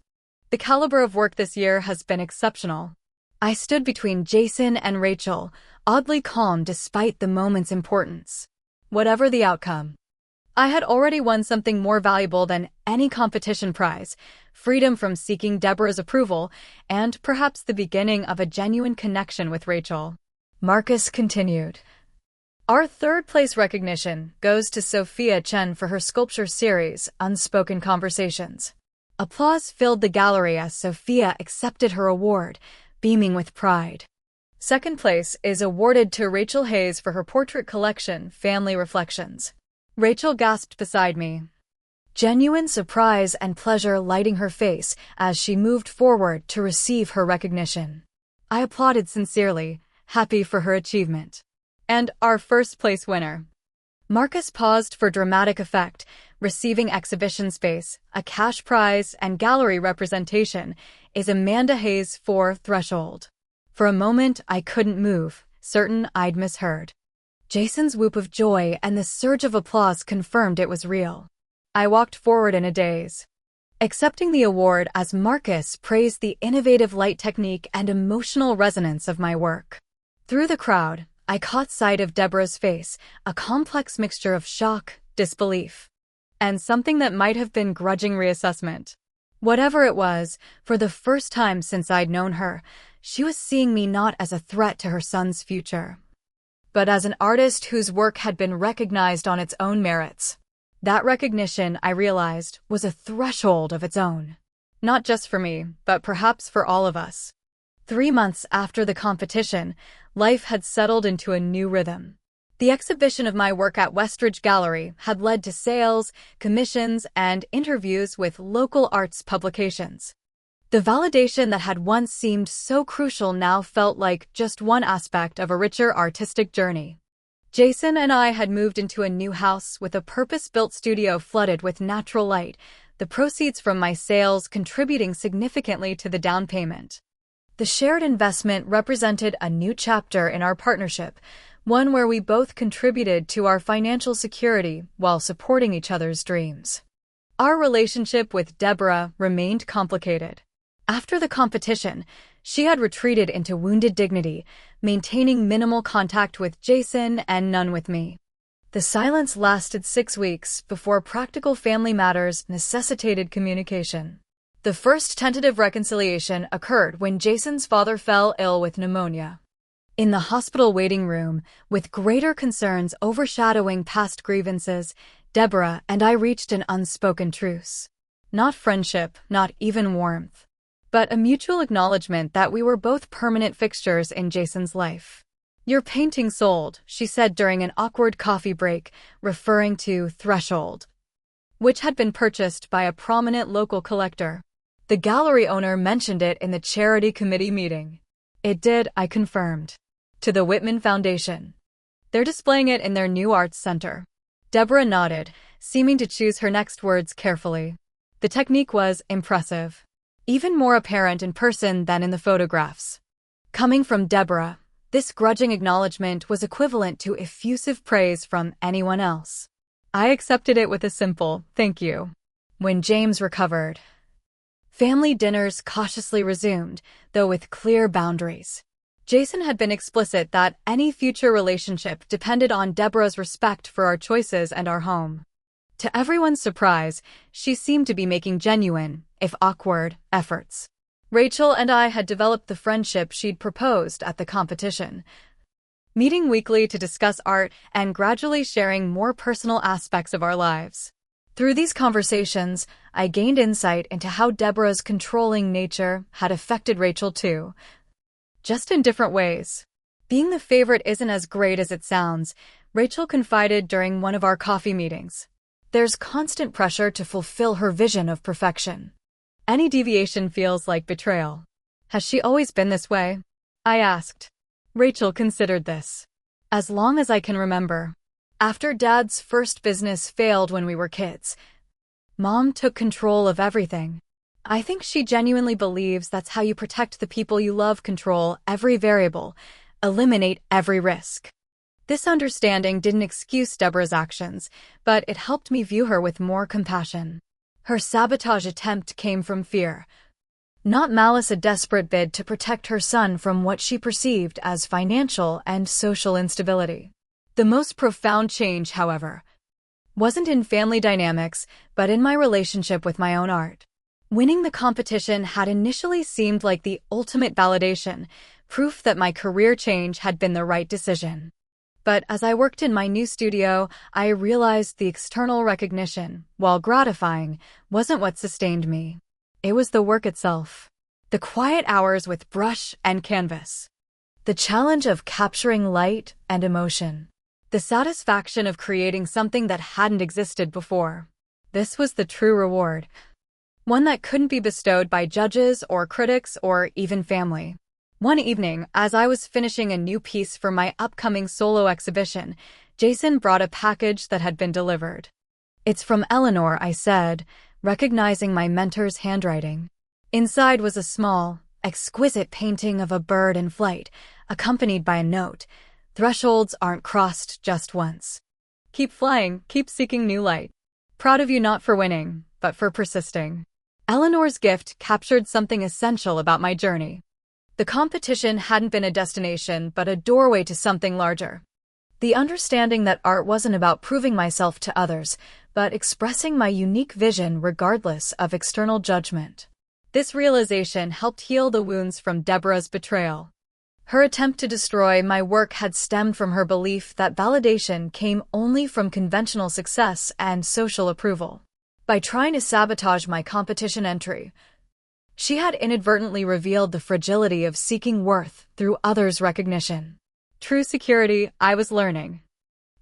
The caliber of work this year has been exceptional. I stood between Jason and Rachel, oddly calm despite the moment's importance. Whatever the outcome, I had already won something more valuable than any competition prize, freedom from seeking Deborah's approval, and perhaps the beginning of a genuine connection with Rachel. Marcus continued. Our third-place recognition goes to Sophia Chen for her sculpture series, Unspoken Conversations. Applause filled the gallery as Sophia accepted her award, beaming with pride. Second place is awarded to Rachel Hayes for her portrait collection, Family Reflections. Rachel gasped beside me, genuine surprise and pleasure lighting her face as she moved forward to receive her recognition. I applauded sincerely, happy for her achievement. And our first-place winner. Marcus paused for dramatic effect, receiving exhibition space, a cash prize, and gallery representation, is Amanda Hayes for Threshold. For a moment, I couldn't move, certain I'd misheard. Jason's whoop of joy and the surge of applause confirmed it was real. I walked forward in a daze, accepting the award as Marcus praised the innovative light technique and emotional resonance of my work. Through the crowd, I caught sight of Deborah's face, a complex mixture of shock, disbelief, and something that might have been grudging reassessment. Whatever it was, for the first time since I'd known her, she was seeing me not as a threat to her son's future, but as an artist whose work had been recognized on its own merits. That recognition, I realized, was a threshold of its own. Not just for me, but perhaps for all of us. 3 months after the competition, life had settled into a new rhythm. The exhibition of my work at Westridge Gallery had led to sales, commissions, and interviews with local arts publications. The validation that had once seemed so crucial now felt like just one aspect of a richer artistic journey. Jason and I had moved into a new house with a purpose-built studio flooded with natural light, the proceeds from my sales contributing significantly to the down payment. The shared investment represented a new chapter in our partnership, one where we both contributed to our financial security while supporting each other's dreams. Our relationship with Deborah remained complicated. After the competition, she had retreated into wounded dignity, maintaining minimal contact with Jason and none with me. The silence lasted 6 weeks before practical family matters necessitated communication. The first tentative reconciliation occurred when Jason's father fell ill with pneumonia. In the hospital waiting room, with greater concerns overshadowing past grievances, Deborah and I reached an unspoken truce. Not friendship, not even warmth, but a mutual acknowledgement that we were both permanent fixtures in Jason's life. "Your painting sold," she said during an awkward coffee break, referring to Threshold, which had been purchased by a prominent local collector. The gallery owner mentioned it in the charity committee meeting. "It did," I confirmed. "To the Whitman Foundation. They're displaying it in their new arts center." Deborah nodded, seeming to choose her next words carefully. The technique was impressive, even more apparent in person than in the photographs. Coming from Deborah, this grudging acknowledgement was equivalent to effusive praise from anyone else. I accepted it with a simple, "Thank you." When James recovered, family dinners cautiously resumed, though with clear boundaries. Jason had been explicit that any future relationship depended on Deborah's respect for our choices and our home. To everyone's surprise, she seemed to be making genuine, if awkward, efforts. Rachel and I had developed the friendship she'd proposed at the competition, meeting weekly to discuss art and gradually sharing more personal aspects of our lives. Through these conversations, I gained insight into how Deborah's controlling nature had affected Rachel too, just in different ways. "Being the favorite isn't as great as it sounds," Rachel confided during one of our coffee meetings. "There's constant pressure to fulfill her vision of perfection. Any deviation feels like betrayal." "Has she always been this way?" I asked. Rachel considered this. "As long as I can remember. After Dad's first business failed when we were kids, Mom took control of everything. I think she genuinely believes that's how you protect the people you love, control every variable, eliminate every risk." This understanding didn't excuse Deborah's actions, but it helped me view her with more compassion. Her sabotage attempt came from fear, not malice, a desperate bid to protect her son from what she perceived as financial and social instability. The most profound change, however, wasn't in family dynamics, but in my relationship with my own art. Winning the competition had initially seemed like the ultimate validation, proof that my career change had been the right decision. But as I worked in my new studio, I realized the external recognition, while gratifying, wasn't what sustained me. It was the work itself. The quiet hours with brush and canvas. The challenge of capturing light and emotion. The satisfaction of creating something that hadn't existed before. This was the true reward. One that couldn't be bestowed by judges or critics or even family. One evening, as I was finishing a new piece for my upcoming solo exhibition, Jason brought a package that had been delivered. "It's from Eleanor," I said, recognizing my mentor's handwriting. Inside was a small, exquisite painting of a bird in flight, accompanied by a note: "Thresholds aren't crossed just once. Keep flying, keep seeking new light. Proud of you not for winning, but for persisting." Eleanor's gift captured something essential about my journey. The competition hadn't been a destination, but a doorway to something larger. The understanding that art wasn't about proving myself to others, but expressing my unique vision regardless of external judgment. This realization helped heal the wounds from Deborah's betrayal. Her attempt to destroy my work had stemmed from her belief that validation came only from conventional success and social approval. By trying to sabotage my competition entry, she had inadvertently revealed the fragility of seeking worth through others' recognition. True security, I was learning,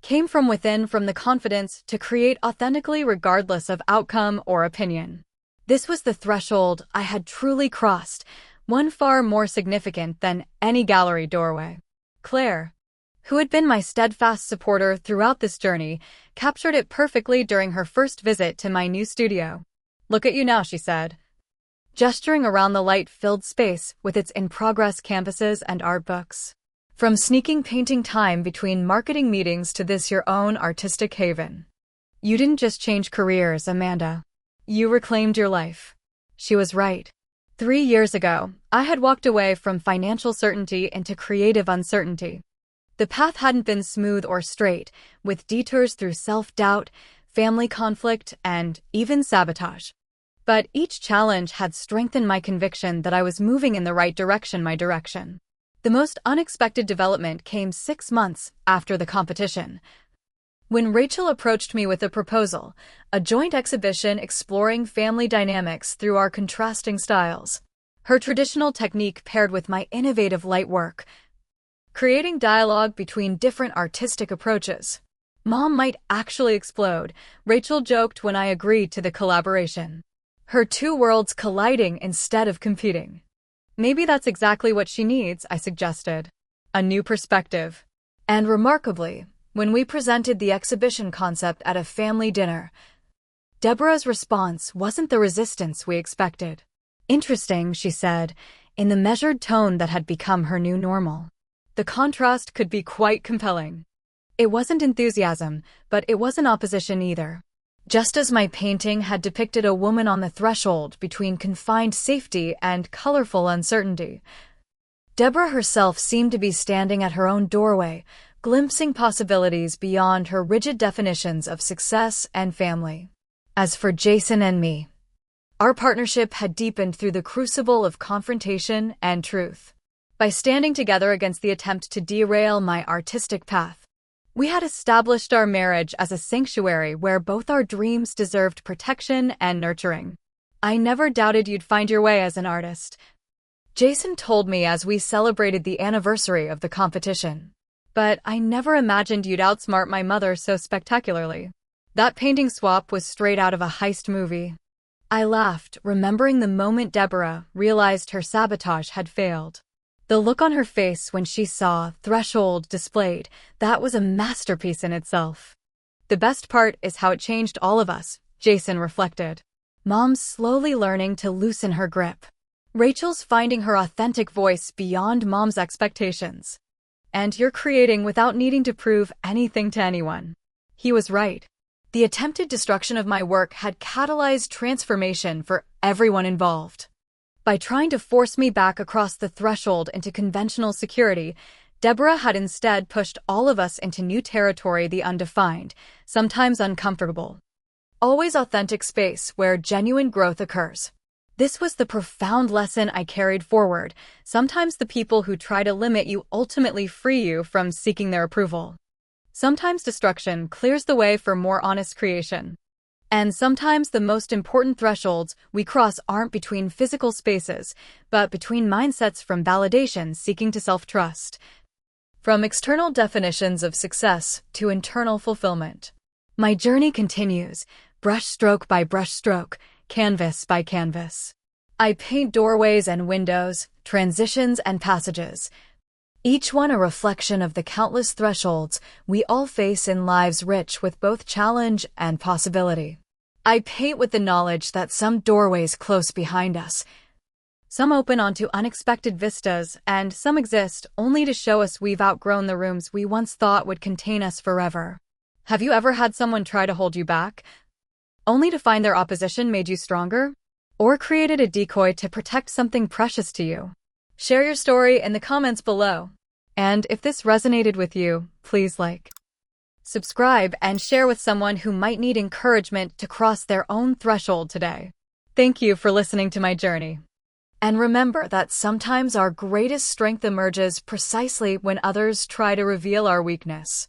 came from within, from the confidence to create authentically regardless of outcome or opinion. This was the threshold I had truly crossed, one far more significant than any gallery doorway. Claire, who had been my steadfast supporter throughout this journey, captured it perfectly during her first visit to my new studio. Look at you now, she said, gesturing around the light-filled space with its in-progress canvases and art books. From sneaking painting time between marketing meetings to this your own artistic haven. You didn't just change careers, Amanda. You reclaimed your life. She was right. 3 years ago, I had walked away from financial certainty into creative uncertainty. The path hadn't been smooth or straight, with detours through self-doubt, family conflict, and even sabotage. But each challenge had strengthened my conviction that I was moving in the right direction, my direction. The most unexpected development came 6 months after the competition. When Rachel approached me with a proposal, a joint exhibition exploring family dynamics through our contrasting styles. Her traditional technique paired with my innovative light work, creating dialogue between different artistic approaches. Mom might actually explode, Rachel joked when I agreed to the collaboration. Her two worlds colliding instead of competing. Maybe that's exactly what she needs, I suggested. A new perspective. And remarkably, when we presented the exhibition concept at a family dinner, Deborah's response wasn't the resistance we expected. Interesting, she said, in the measured tone that had become her new normal. The contrast could be quite compelling. It wasn't enthusiasm, but it wasn't opposition either. Just as my painting had depicted a woman on the threshold between confined safety and colorful uncertainty, Deborah herself seemed to be standing at her own doorway, glimpsing possibilities beyond her rigid definitions of success and family. As for Jason and me, our partnership had deepened through the crucible of confrontation and truth. By standing together against the attempt to derail my artistic path, we had established our marriage as a sanctuary where both our dreams deserved protection and nurturing. I never doubted you'd find your way as an artist, Jason told me as we celebrated the anniversary of the competition. But I never imagined you'd outsmart my mother so spectacularly. That painting swap was straight out of a heist movie. I laughed, remembering the moment Deborah realized her sabotage had failed. The look on her face when she saw Threshold displayed, that was a masterpiece in itself. The best part is how it changed all of us, Jason reflected. Mom's slowly learning to loosen her grip. Rachel's finding her authentic voice beyond Mom's expectations. And you're creating without needing to prove anything to anyone. He was right. The attempted destruction of my work had catalyzed transformation for everyone involved. By trying to force me back across the threshold into conventional security, Deborah had instead pushed all of us into new territory, the undefined, sometimes uncomfortable. Always authentic space where genuine growth occurs. This was the profound lesson I carried forward. Sometimes the people who try to limit you ultimately free you from seeking their approval. Sometimes destruction clears the way for more honest creation. And sometimes the most important thresholds we cross aren't between physical spaces, but between mindsets, from validation seeking to self-trust. From external definitions of success to internal fulfillment. My journey continues, brushstroke by brushstroke, canvas by canvas. I paint doorways and windows, transitions and passages, each one a reflection of the countless thresholds we all face in lives rich with both challenge and possibility. I paint with the knowledge that some doorways close behind us, some open onto unexpected vistas, and some exist only to show us we've outgrown the rooms we once thought would contain us forever. Have you ever had someone try to hold you back, only to find their opposition made you stronger? Or created a decoy to protect something precious to you? Share your story in the comments below. And if this resonated with you, please like, subscribe, and share with someone who might need encouragement to cross their own threshold today. Thank you for listening to my journey. And remember that sometimes our greatest strength emerges precisely when others try to reveal our weakness.